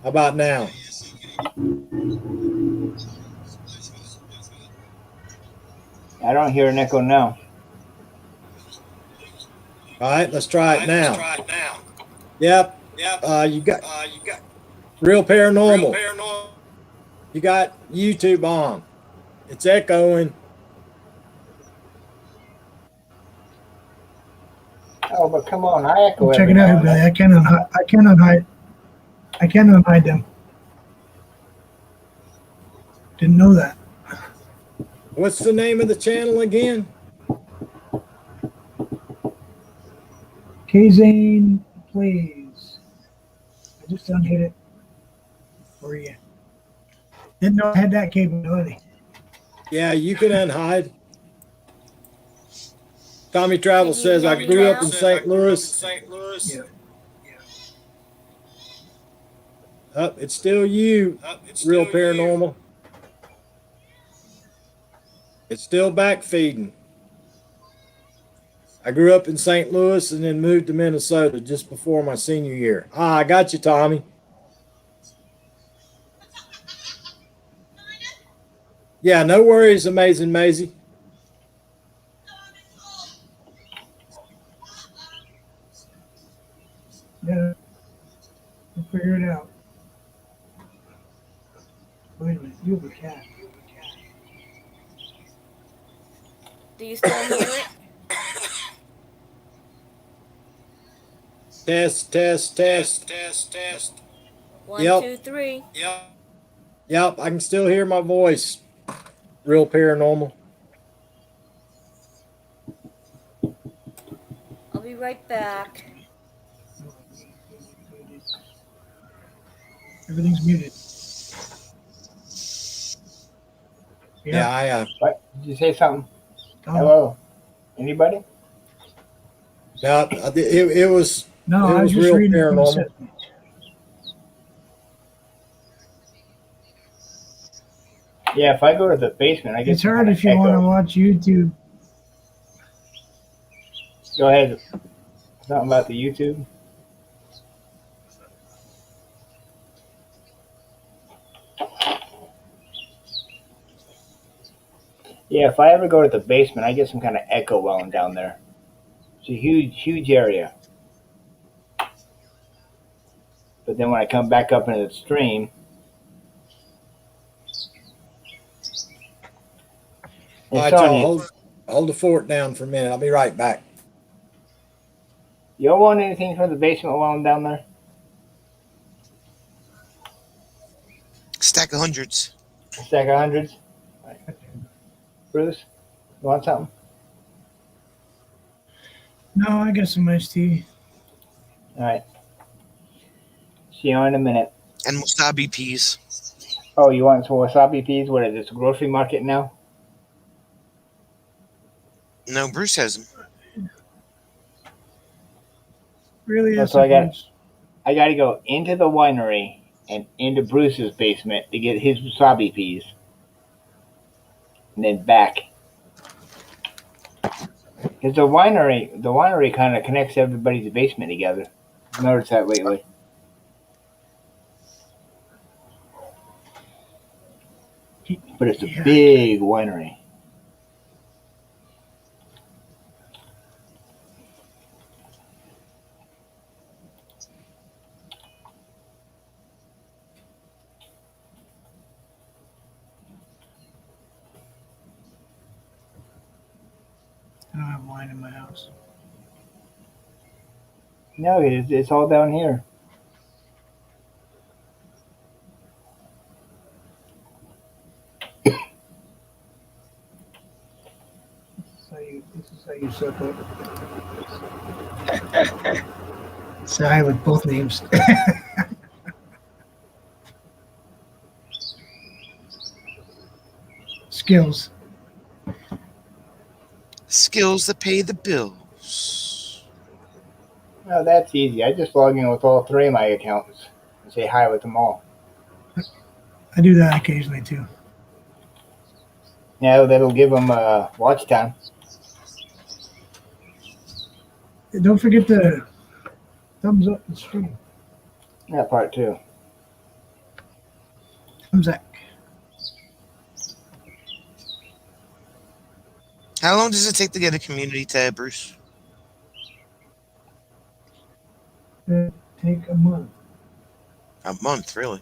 How about now? I don't hear an echo now. All right, let's try it now. Yep. You got real paranormal. You got YouTube on. It's echoing. Oh, but come on, I echo Check every it now out, and Billy. then. I can't unhide them. Didn't know that. What's the name of the channel again? K-Zane Plays. I just unhid it for you. Didn't know I had that capability. Yeah, you can unhide. Tommy Travel Can you says, hear I me grew up now? in St. Louis. Yeah. It's still you, real paranormal. It's still back feeding. I grew up in St. Louis and then moved to Minnesota just before my senior year. I got you, Tommy. Yeah, no worries, Amazing Maisie. Yeah. We'll figure it out. Wait a minute. You have a cat. Do you still hear it? Test. One, Yep. 2, 3. Yep, I can still hear my voice. Real paranormal. I'll be right back. Everything's muted. Yeah, I What? Did you say something? Oh, Hello? Anybody? no, it was no, it I was was just real reading from the paranormal. set. Yeah, if I go to the basement, I get It's some hard kind of if you want to echo. watch YouTube. Go ahead. Something about the YouTube. Yeah, if I ever go to the basement, I get some kind of echo while I'm down there. It's a huge area. But then when I come back up into the stream, All right, it's on y'all, you. hold the fort down for a minute. I'll be right back. Y'all want anything from the basement while I'm down there? Stack of hundreds. A stack of hundreds? Bruce, you want something? No, I got some iced tea. All right. See you in a minute. And wasabi peas. Oh, you want some wasabi peas? What is this, a grocery market now? No, Bruce has them. Really? That's what I got. I got to go into the winery and into Bruce's basement to get his wasabi peas. And then back. Because the winery kind of connects everybody's basement together. I've noticed that lately. But it's a Yeah. big winery. I don't have wine in my house. No, it's all down here. This is how you suck up. Say with both names. Skills. Skills that pay the bills. No, that's easy. I just log in with all three of my accounts and say hi with them all. I do that occasionally too. Yeah, that'll give them watch time. And don't forget the thumbs up the stream. That part too. Thumbs up. How long does it take to get a community tab, Bruce? Take a month. A month, really?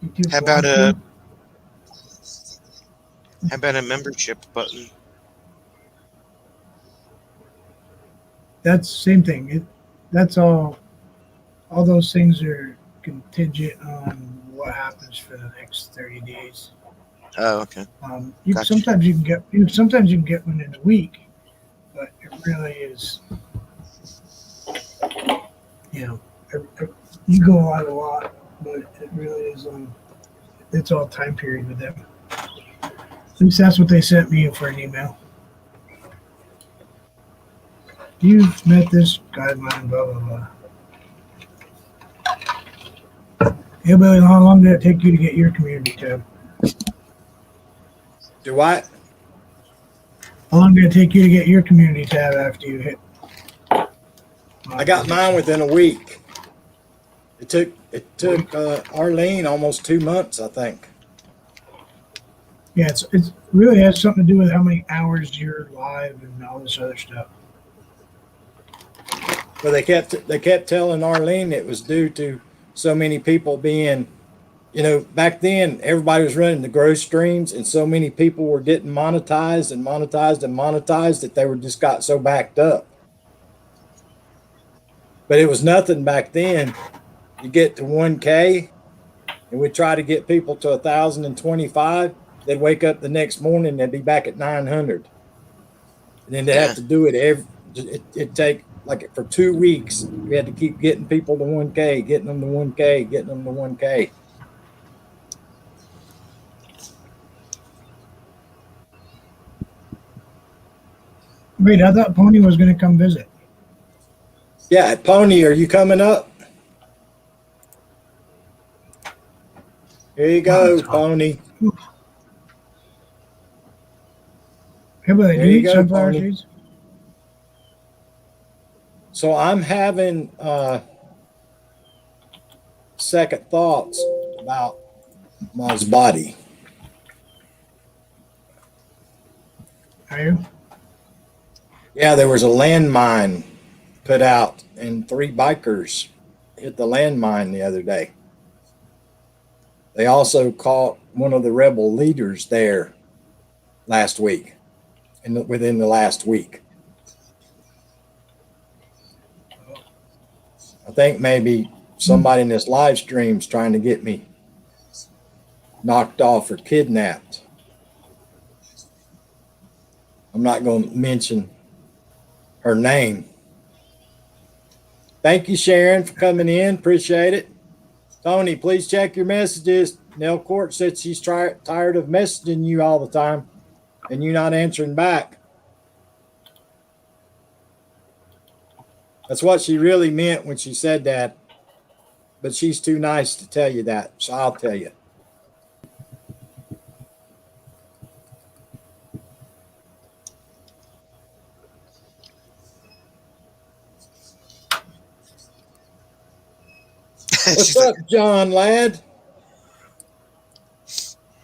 YouTube How about watch how about a membership button? That's same thing. That's all. All those things are contingent on what happens for the next 30 days. Oh, okay. Gotcha. Sometimes you can get one in a week, but it really is. You go out a lot, but it really is. It's all time period with them. At least that's what they sent me for an email. You've met this guideline, blah, blah, blah. Yeah, Billy, how long did it take you to get your community tab? Do what? How long did it take you to get your community tab after you hit? I got mine within a week. It took Arlene almost 2 months, I think. Yeah, it really has something to do with how many hours you're live and all this other stuff. But they kept telling Arlene it was due to so many people being, back then everybody was running the growth streams, and so many people were getting monetized that they were just got so backed up. But it was nothing back then. You get to 1K, and we try to get people to 1,025. They'd wake up the next morning, they'd be back at 900, and then they have to do it It'd take like for 2 weeks. We had to keep getting people to 1K, getting them to 1K, getting them to 1K. Wait, I thought Pony was going to come visit. Yeah, Pony, are you coming up? Here you go, Pony. Hey, Billy, do There you you eat go, sunflower Pony. seeds? So I'm having second thoughts about my body. Are you? Yeah, there was a landmine put out, and 3 bikers hit the landmine the other day. They also caught one of the rebel leaders there last week, within the last week. I think maybe somebody in this live stream is trying to get me knocked off or kidnapped. I'm not going to mention her name. Thank you, Sharon, for coming in. Appreciate it. Tony, please check your messages. Nell Court said she's tired of messaging you all the time and you not answering back. That's what she really meant when she said that, but she's too nice to tell you that, so I'll tell you. What's up, John, lad?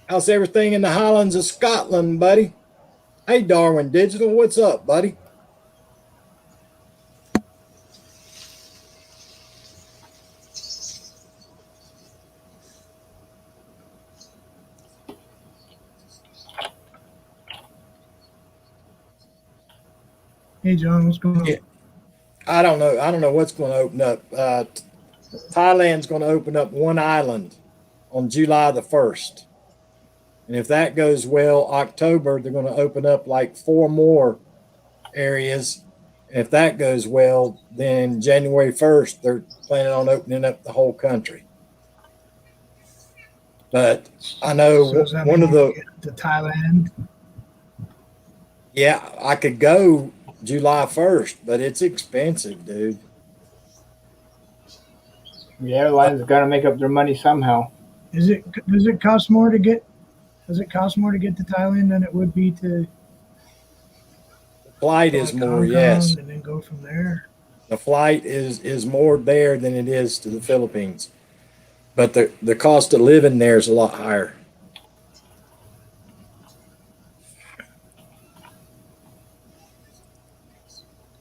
How's everything in the Highlands of Scotland, buddy? Hey, Darwin Digital, what's up, buddy? Hey, John, what's going on? Yeah. I don't know what's going to open up. Thailand's going to open up one island on July the 1st. And if that goes well, October, they're going to open up like 4 more areas. And if that goes well, then January 1st, they're planning on opening up the whole country. But I know So does that one mean of the, you get to Thailand? yeah, I could go July 1st, but it's expensive, dude. The airlines got to make up their money somehow. Does it cost more to get? Does it cost more to get to Thailand than it would be to Flight is like more, Hong Kong yes. and then go from there? The flight is more there than it is to the Philippines. But the cost of living there is a lot higher.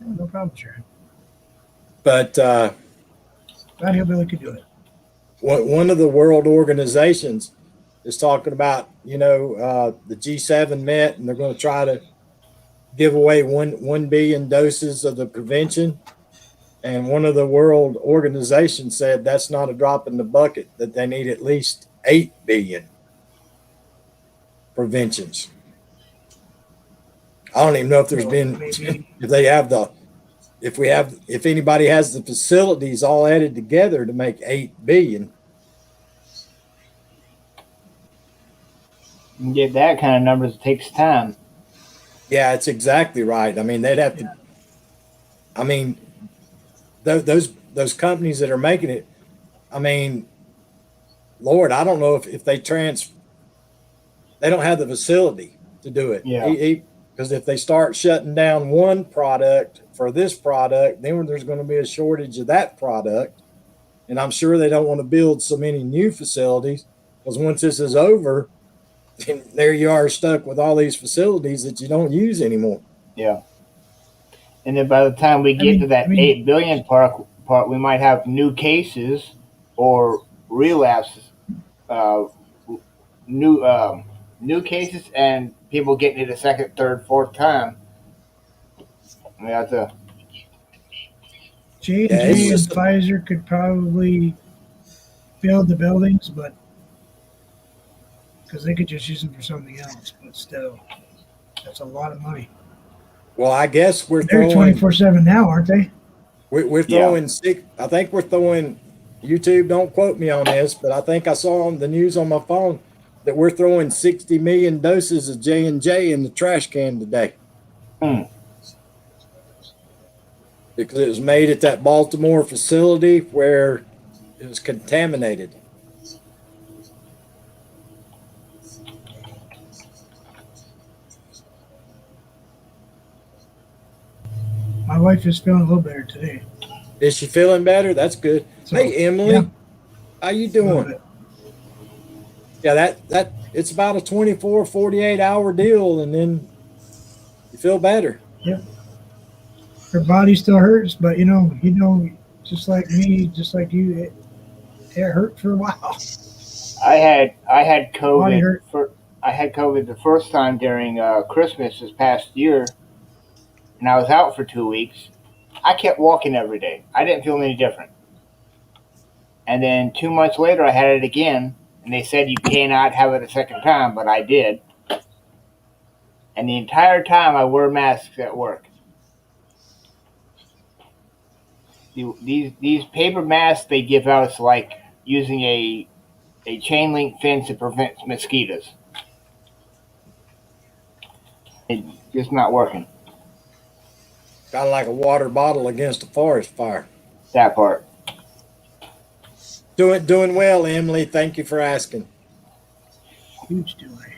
Oh, no problem, Sharon. But Glad Hillbilly could do it. one of the world organizations is talking about, the G7 met and they're going to try to give away 1 billion doses of the prevention. And one of the world organizations said that's not a drop in the bucket, that they need at least 8 billion preventions. I don't even know if there's Well, been, maybe if anybody has the facilities all added together to make 8 billion. You get that kind of numbers, it takes time. Yeah, it's exactly right. I mean, they'd have to, I mean, those companies that are making it, I mean, Lord, I don't know if they don't have the facility to do it. Yeah. Because if they start shutting down one product for this product, then there's going to be a shortage of that product. And I'm sure they don't want to build so many new facilities, because once this is over, then there you are stuck with all these facilities that you don't use anymore. Yeah. And then by the time we get to that 8 billion part, we might have new cases or relapses, new cases, and people getting it a second, third, fourth time. We have to. J&J Yeah, and it's just- Pfizer could probably build the buildings, but because they could just use them for something else. But still, that's a lot of money. Well, I guess we're They're throwing 24/7 now, aren't they? we're throwing I think we're throwing YouTube. Don't quote me on this, but I think I saw on the news on my phone that we're throwing 60 million doses of J&J in the trash can today. Because it was made at that Baltimore facility where it was contaminated. My wife is feeling a little better today. Is she feeling better? That's good. So, Hey, Emily, yeah. how you A little doing? bit. Yeah, that it's about a 24, 48 hour deal, and then you feel better. Her body still hurts, but just like me, just like you, it hurt for a while. I had Body COVID hurt. I had COVID the first time during Christmas this past year, and I was out for 2 weeks. I kept walking every day. I didn't feel any different. And then 2 months later, I had it again, and they said you cannot have it a second time, but I did. And the entire time, I wear masks at work. These paper masks they give out is like using a chain link fence to prevent mosquitoes. It's just not working. Kind of like a water bottle against a forest fire. That part. Doing well, Emily. Thank you for asking. Huge delay.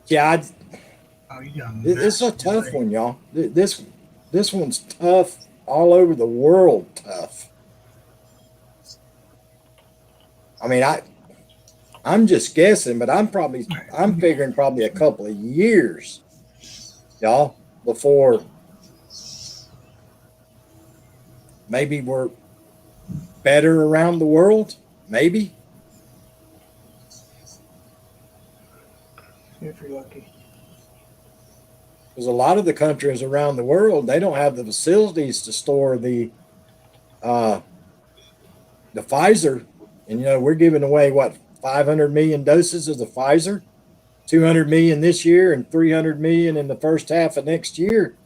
Yeah, Oh, you got it's a massive tough delay. one, y'all. This one's tough all over the world. Tough. I mean, I'm just guessing, but I'm figuring probably a couple of years, y'all, before maybe we're better around the world. Maybe. If you're lucky. Because a lot of the countries around the world, they don't have the facilities to store the the Pfizer, and we're giving away what 500 million doses of the Pfizer, 200 million this year, and 300 million in the first half of next year.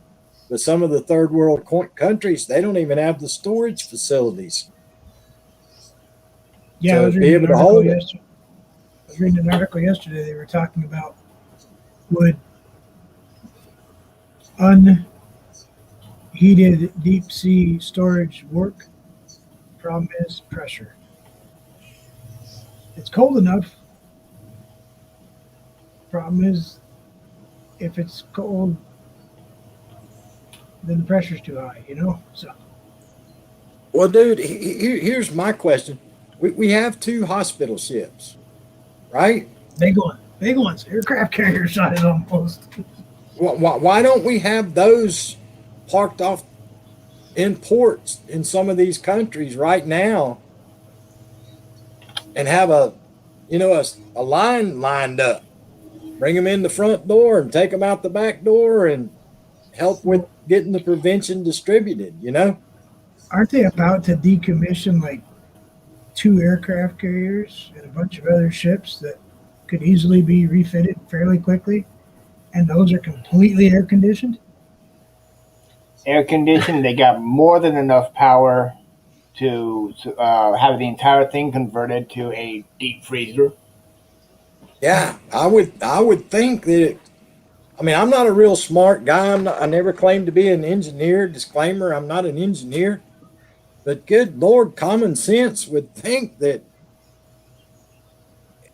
But some of the third world countries, they don't even have the storage facilities Yeah, I to was be reading able an to article hold it. yesterday. I was reading an article yesterday. They were talking about would unheated deep sea storage work. Problem is pressure. It's cold enough. Problem is, if it's cold, then the pressure's too high. So Well, dude, here's my question. We have two hospital ships, right? big ones, aircraft carrier size almost. Why don't we have those parked off in ports in some of these countries right now and have a line lined up? Bring them in the front door and take them out the back door and help with getting the prevention distributed. Aren't they about to decommission like 2 aircraft carriers and a bunch of other ships that could easily be refitted fairly quickly? And those are completely air conditioned? Air conditioned. They got more than enough power to have the entire thing converted to a deep freezer. Yeah, I would think that I'm not a real smart guy. I never claimed to be an engineer. Disclaimer, I'm not an engineer. But good Lord, common sense would think that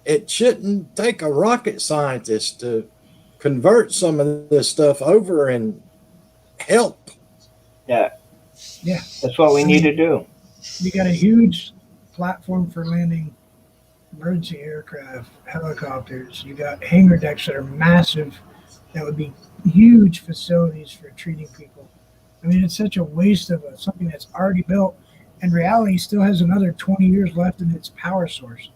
it shouldn't take a rocket scientist to convert some of this stuff over and help. Yeah, Yeah. that's what we need to do. You got a huge platform for landing emergency aircraft, helicopters. You got hangar decks that are massive. That would be huge facilities for treating people. It's such a waste of something that's already built. And reality still has another 20 years left in its power source.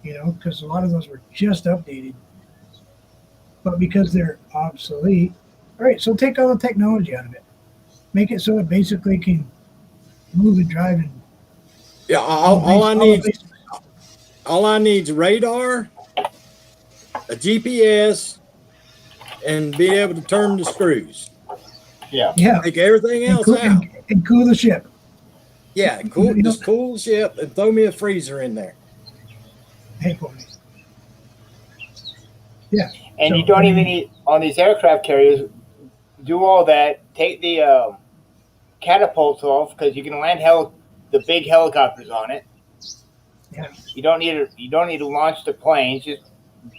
Because a lot of those were just updated. But because they're obsolete, all right, so take all the technology out of it. Make it so it basically can move and drive and Yeah, all I need is radar, a GPS, and be able to turn the screws. Yeah. Take everything else out. And cool the ship. Yeah, cool. Just cool the ship and throw me a freezer in there. Hey, for me. Yeah. And So, you don't even need, on these aircraft carriers, do all that. Take the catapults off because you can land the big helicopters on it. Yeah. You don't need to launch the planes. Just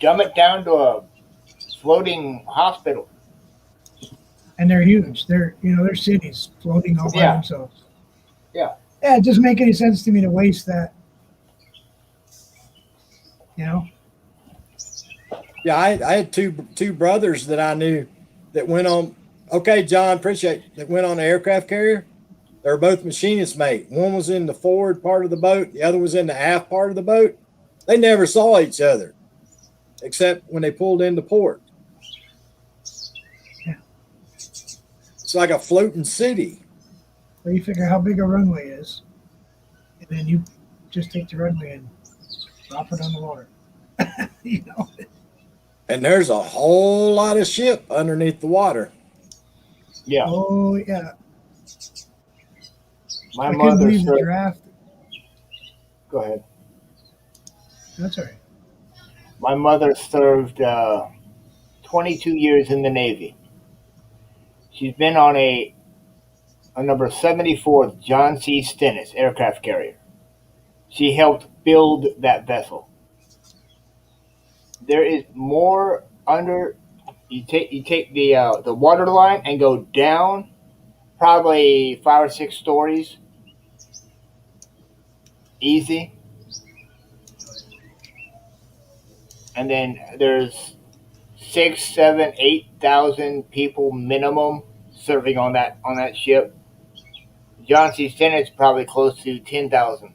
dumb it down to a floating hospital. And they're huge. They're cities floating all by Yeah. themselves. Yeah. Yeah, it doesn't make any sense to me to waste that. Yeah, I had two brothers that I knew that went on. Okay, John, appreciate that went on an aircraft carrier. They were both machinist mate. One was in the forward part of the boat. The other was in the aft part of the boat. They never saw each other except when they pulled into port. Yeah. It's like a floating city. Where you figure how big a runway is, and then you just take the runway and drop it on the water. And there's a whole lot of ship underneath the water. Yeah. Oh yeah. My I couldn't mother believe the served. draft. Go ahead. That's all right. My mother served 22 years in the Navy. She's been on a number 74 John C. Stennis aircraft carrier. She helped build that vessel. There is more under. You take the water line and go down, probably 5 or 6 stories. Easy. And then there's 6, 7, 8,000 people minimum serving on that ship. John C. Stennis is probably close to 10,000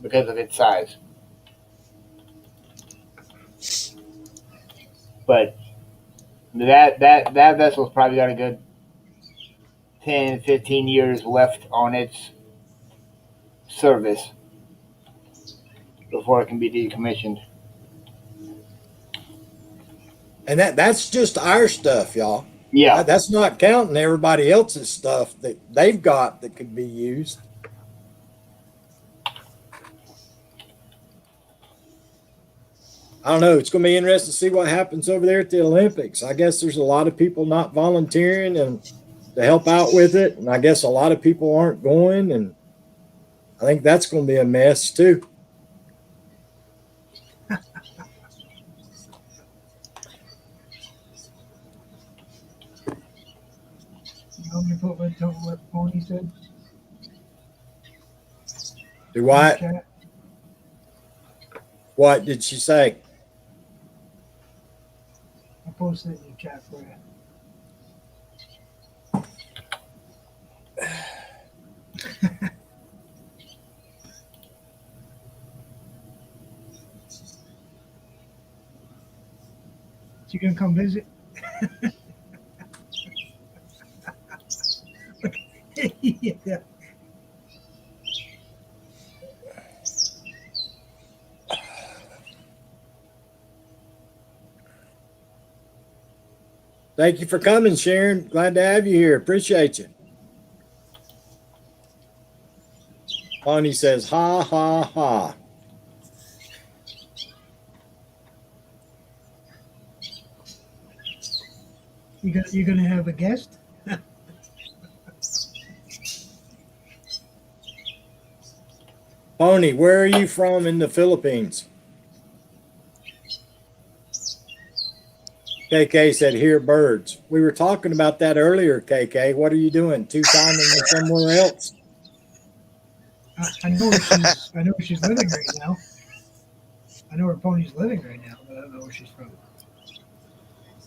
because of its size. But that vessel's probably got a good 10, 15 years left on its service before it can be decommissioned. And that's just our stuff, y'all. Yeah, That's not counting everybody else's stuff that they've got that could be used. I don't know. It's going to be interesting to see what happens over there at the Olympics. I guess there's a lot of people not volunteering and to help out with it, and I guess a lot of people aren't going, and I think that's going to be a mess too. You want me to tell what Pony said? Do in what? the chat? What did she say? I posted it in the chat for you. You gonna come visit? Yeah. Thank you for coming, Sharon. Glad to have you here. Appreciate you. Bonnie says, ha, ha, ha. You gonna have a guest? Pony, where are you from in the Philippines? KK said, hear birds. We were talking about that earlier, KK. What are you doing? Two-timing or somewhere else? I know where she's. I know where she's living right now. I know where Pony's living right now, but I don't know where she's from.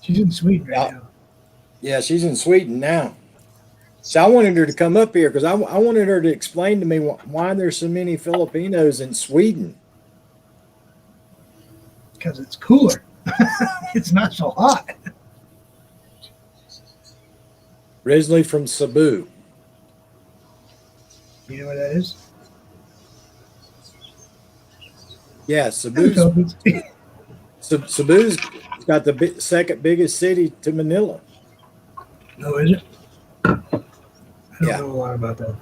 She's in Sweden right Yeah. now. Yeah, she's in Sweden now. So I wanted her to come up here because I wanted her to explain to me why there's so many Filipinos in Sweden. Because it's cooler. It's not so hot. Originally from Cebu. You know where that is? Yeah, Cebu's got the second biggest city to Manila. No, is it? I don't Yeah. know a lot about that.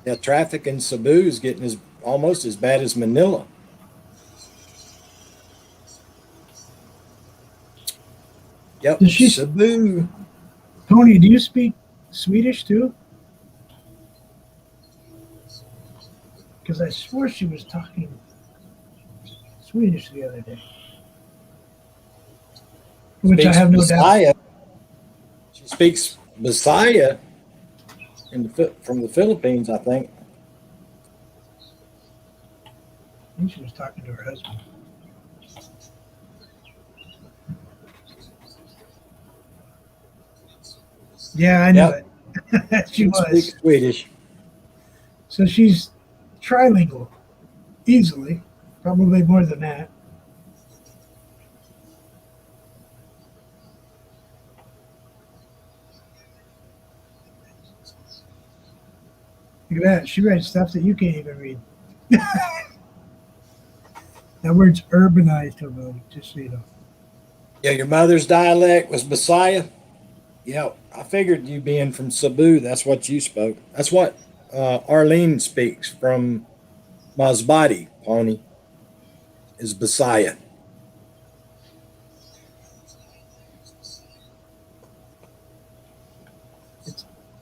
Yeah, traffic in Cebu is getting almost as bad as Manila. Yep, Does she- Cebu. Pony, do you speak Swedish too? Because I swore she was talking Swedish the other day. Which I Speaks have no doubt. Bisaya. She speaks Bisaya from the Philippines, I think. I think she was talking to her husband. Yeah, I know Yep. it. She was. Speaks Swedish. So she's trilingual, easily, probably more than that. Look at that. She writes stuff that you can't even read. That word's urbanized over there, just so you know. Yeah, your mother's dialect was Bisaya. Yeah, I figured you being from Cebu, that's what you spoke. That's what Arlene speaks from Masbate, Pony, is Bisaya.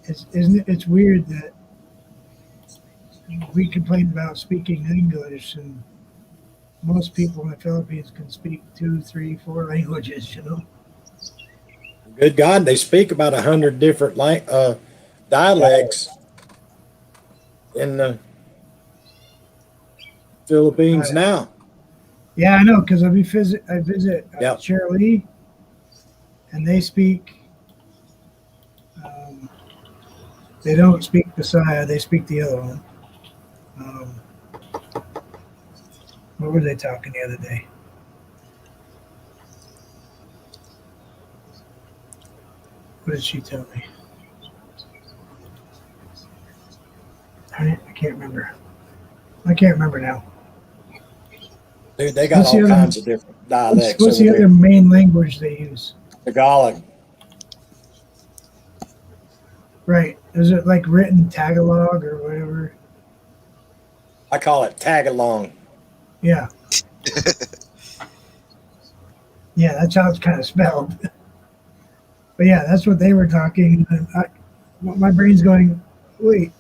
It's weird that we complain about speaking English, and most people in the Philippines can speak 2, 3, 4 languages, you know? Good God, they speak about 100 different dialects in the Philippines now. Yeah, I know, because I visit Yep. Shirley, and they speak. They don't speak Bisaya; they speak the other one. What were they talking the other day? What did she tell me? Darn it, I can't remember. I can't remember now. Dude, they got What's the all other- kinds of different dialects What's over the there. other main language they use? Tagalog. Right. Is it like written Tagalog or whatever? I call it tag along. Yeah. Yeah, that's how it's kind of spelled. But yeah, that's what they were talking. And my brain's going, wait.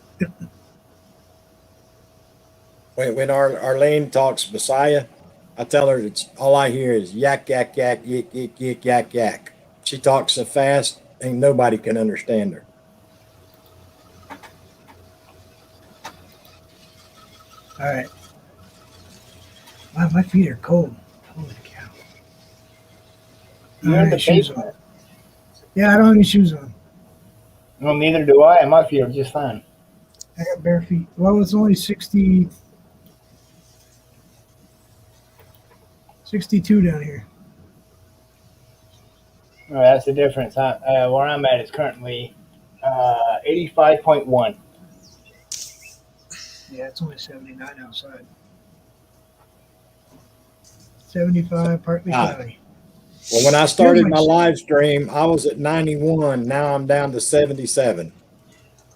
When Arlene talks Messiah, I tell her it's all I hear is yak yak yak yik yik yik yak yak. She talks so fast, ain't nobody can understand her. All right. Wow, my feet are cold. Holy cow. I You're don't in the have shoes on. basement. Yeah, I don't have any shoes on. Well, neither do I, and my feet are just fine. I got bare feet. Well, it's only 62 down here. Oh, that's the difference. Where I'm at is currently 85.1. Yeah, it's only 79 outside. 75, partly Ah. cloudy. Well, when I started my like- live stream, I was at 91. Now I'm down to 77.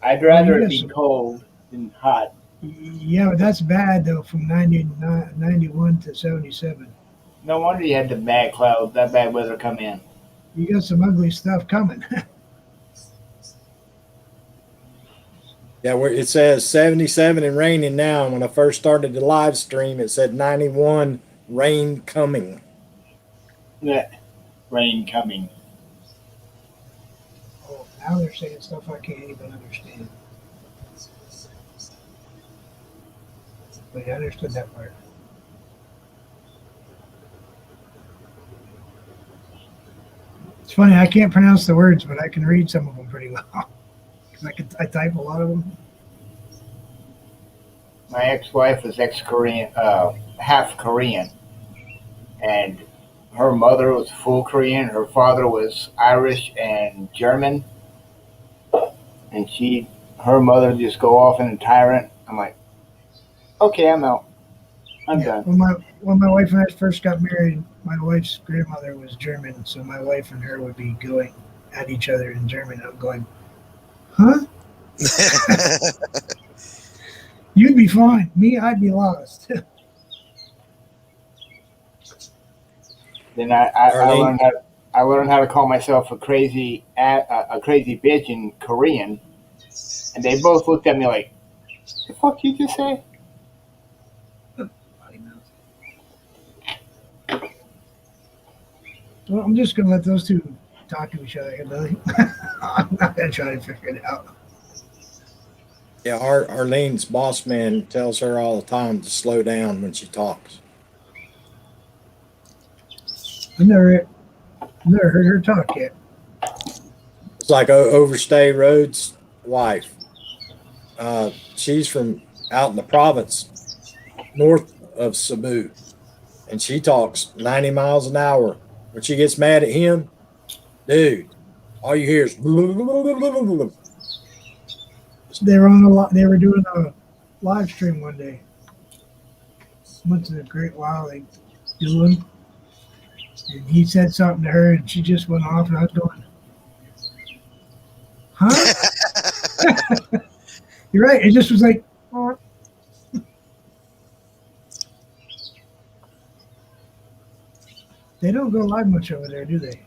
I'd rather you it be got some- cold than hot. Yeah, but that's bad though. From 91 to 77, No wonder you had the bad clouds, that bad weather come in. you got some ugly stuff coming. Yeah, where it says 77 and raining now. And when I first started the live stream, it said 91, rain coming. Yeah. Rain coming. Oh, now they're saying stuff I can't even understand. But I understood that part. It's funny, I can't pronounce the words, but I can read some of them pretty well. 'Cause I type a lot of them. My ex-wife was ex-Korean, half Korean, and her mother was full Korean. Her father was Irish and German, and her mother just go off in a tyrant. I'm like, okay, I'm out. I'm Yeah, done. when my wife and I first got married, my wife's grandmother was German, so my wife and her would be going at each other in German. I'm going, huh? You'd be fine. Me, I'd be lost. Then I Arlene? learned how to call myself a crazy bitch in Korean, and they both looked at me like, "The fuck you just say?" Well, I'm just gonna let those two talk to each other. I'm not gonna try to figure it out. Yeah, Arlene's boss man tells her all the time to slow down when she talks. I've never heard her talk yet. It's like Overstay Road's wife. She's from out in the province, north of Cebu, and she talks 90 miles an hour. When she gets mad at him, dude, all you hear is. They were They were doing a live stream one day. Went to the Great Wall Lake doing, and he said something to her, and she just went off, and I was going, "Huh?" You're right. It just was like, oh. They don't go live much over there, do they?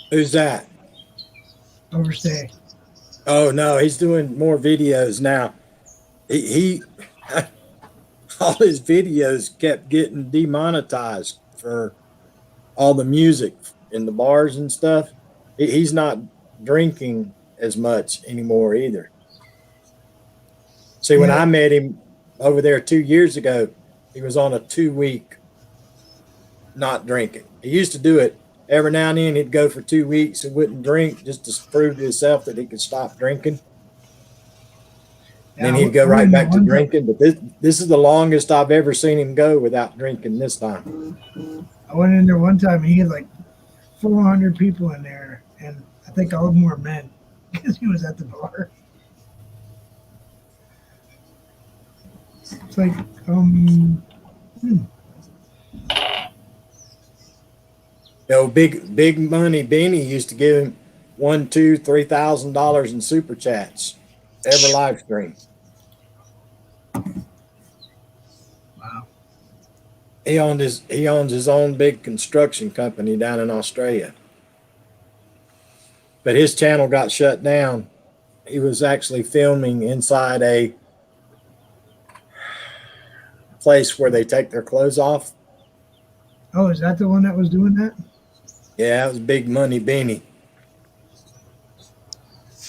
Who's that? Overstay. Oh no, he's doing more videos now. He all his videos kept getting demonetized for all the music in the bars and stuff. He's not drinking as much anymore either. See, when Yeah. I met him over there 2 years ago, he was on a 2-week not drinking. He used to do it every now and then. He'd go for 2 weeks and wouldn't drink just to prove to himself that he could stop drinking. And then he'd go right back to drinking. But this is the longest I've ever seen him go without drinking this time. I went in there one time, and he had like 400 people in there, and I think all of them were men because he was at the bar. It's like, Big money Beanie used to give him $1, $2, $3,000 in super chats every live stream. wow. He owns his own big construction company down in Australia. But his channel got shut down. He was actually filming inside a place where they take their clothes off. Oh, is that the one that was doing that? Yeah, it was Big Money Beanie.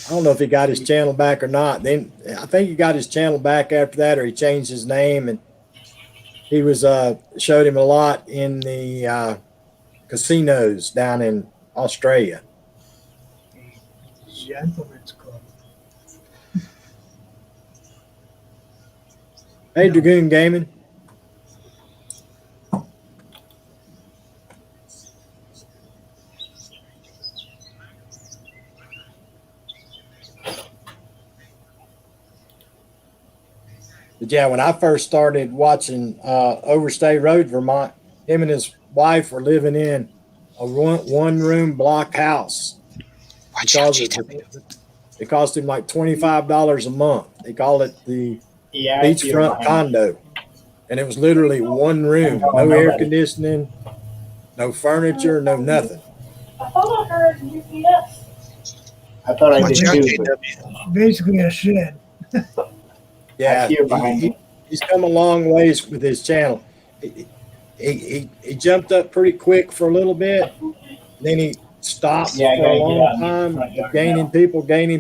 I don't know if he got his channel back or not. Then I think he got his channel back after that, or he changed his name, and he was showed him a lot in the casinos down in Australia. Gentleman's Club. Hey, Dragoon Gaming. But yeah, when I first started watching Overstay Road, Vermont, him and his wife were living in a one room block house. Watch out, Because JW. it cost him like $25 a month. They call it the Yeah, I see it beachfront behind me. condo. And it was literally one room, no air conditioning, no furniture, no nothing. I thought I heard UPS. I thought I Watch did out, too. but JW. Basically a shed. Yeah, I see it behind me. he's come a long ways with his channel. He jumped up pretty quick for a little bit. Then he stopped Yeah, I for a gotta get long out in the time, front yard gaining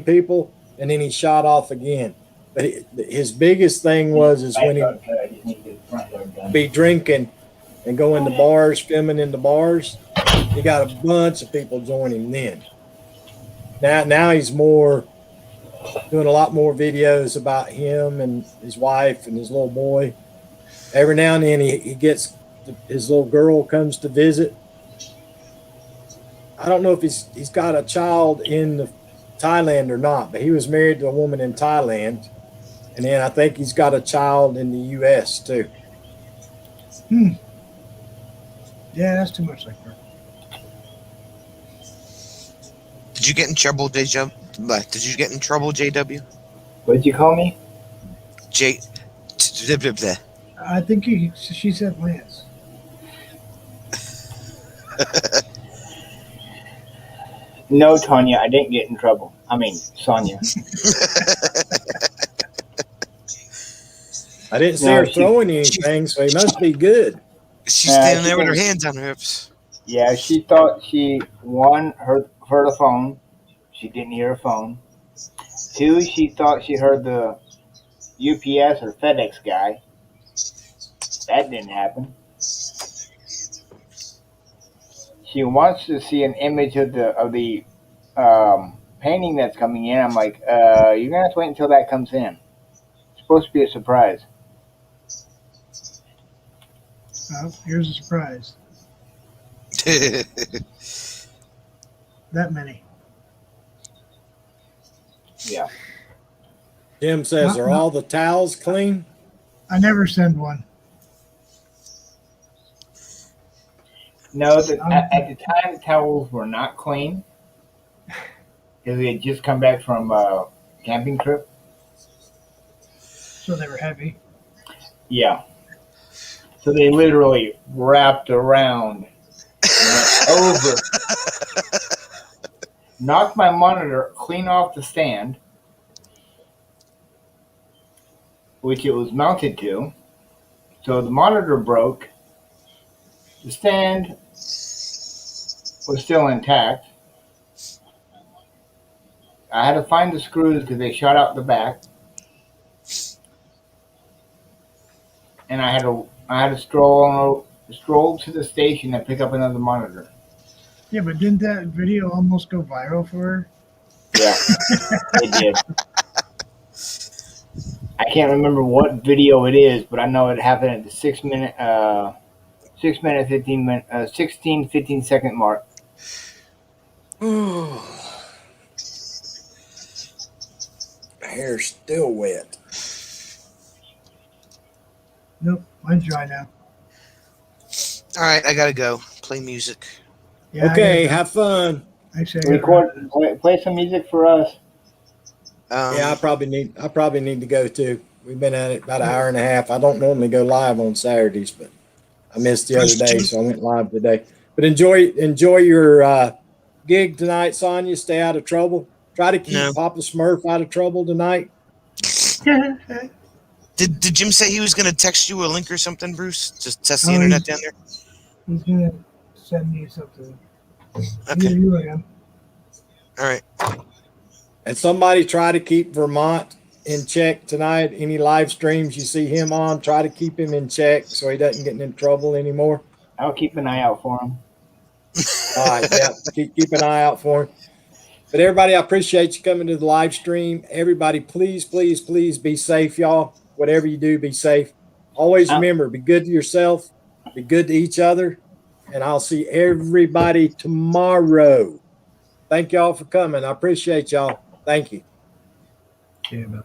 people, and then he shot off again. But his biggest thing was when he I just need to get the front yard done. be drinking and go into bars, filming in the bars. He got a bunch of people joining then. Now he's doing a lot more videos about him and his wife and his little boy. Every now and then he gets his little girl comes to visit. I don't know if he's got a child in Thailand or not, but he was married to a woman in Thailand. And then I think he's got a child in the U.S. too. Yeah, that's too much like that. Did you get in trouble, JW? Did you get in trouble, JW? What did you call me? J. I think she said Lance. No, Tanya, I didn't get in trouble. I mean, Sonia. I didn't see No, her she- throwing anything, so he must be good. She's standing there with her she- hands on her hips. Yeah, she thought she, one, heard a phone. She didn't hear a phone. Two, she thought she heard the UPS or FedEx guy. That didn't happen. She wants to see an image of the painting that's coming in. I'm like, you're gonna have to wait until that comes in. It's supposed to be a surprise. Here's a surprise. That many. Yeah. Jim says, "Are all the towels clean?" I never send one. No, at the time the towels were not clean because we had just come back from a camping trip. So they were heavy. Yeah. So they literally wrapped around, went over, knocked my monitor clean off the stand, which it was mounted to. So the monitor broke. The stand was still intact. I had to find the screws because they shot out the back. And I had to stroll to the station and pick up another monitor. Yeah, but didn't that video almost go viral for her? Yeah, it did. I can't remember what video it is, but I know it happened at the 16, 15 second mark. My hair's still wet. Nope, mine's dry now. All right, I gotta go. Play music. Yeah, Okay, have fun. Actually, I Record, play some music for us. Yeah, I probably need to go too. We've been at it about an hour and a half. I don't normally go live on Saturdays, but I missed the other day, so I went live today. But enjoy your gig tonight, Sonya. Stay out of trouble. Try to keep No. Papa Smurf out of trouble tonight. Did Jim say he was gonna text you a link or something, Bruce? Just test the Oh, internet down there. he's gonna send me something. Okay. Either you or him. All right. And somebody try to keep Vermont in check tonight. Any live streams you see him on, try to keep him in check so he doesn't get in trouble anymore. I'll keep an eye out for him. All right, yeah, keep an eye out for him. But everybody, I appreciate you coming to the live stream. Everybody, please, please, please be safe, y'all. Whatever you do, be safe. Always remember, be good to yourself, be good to each other, and I'll see everybody tomorrow. Thank y'all for coming. I appreciate y'all. Thank you. Yeah, but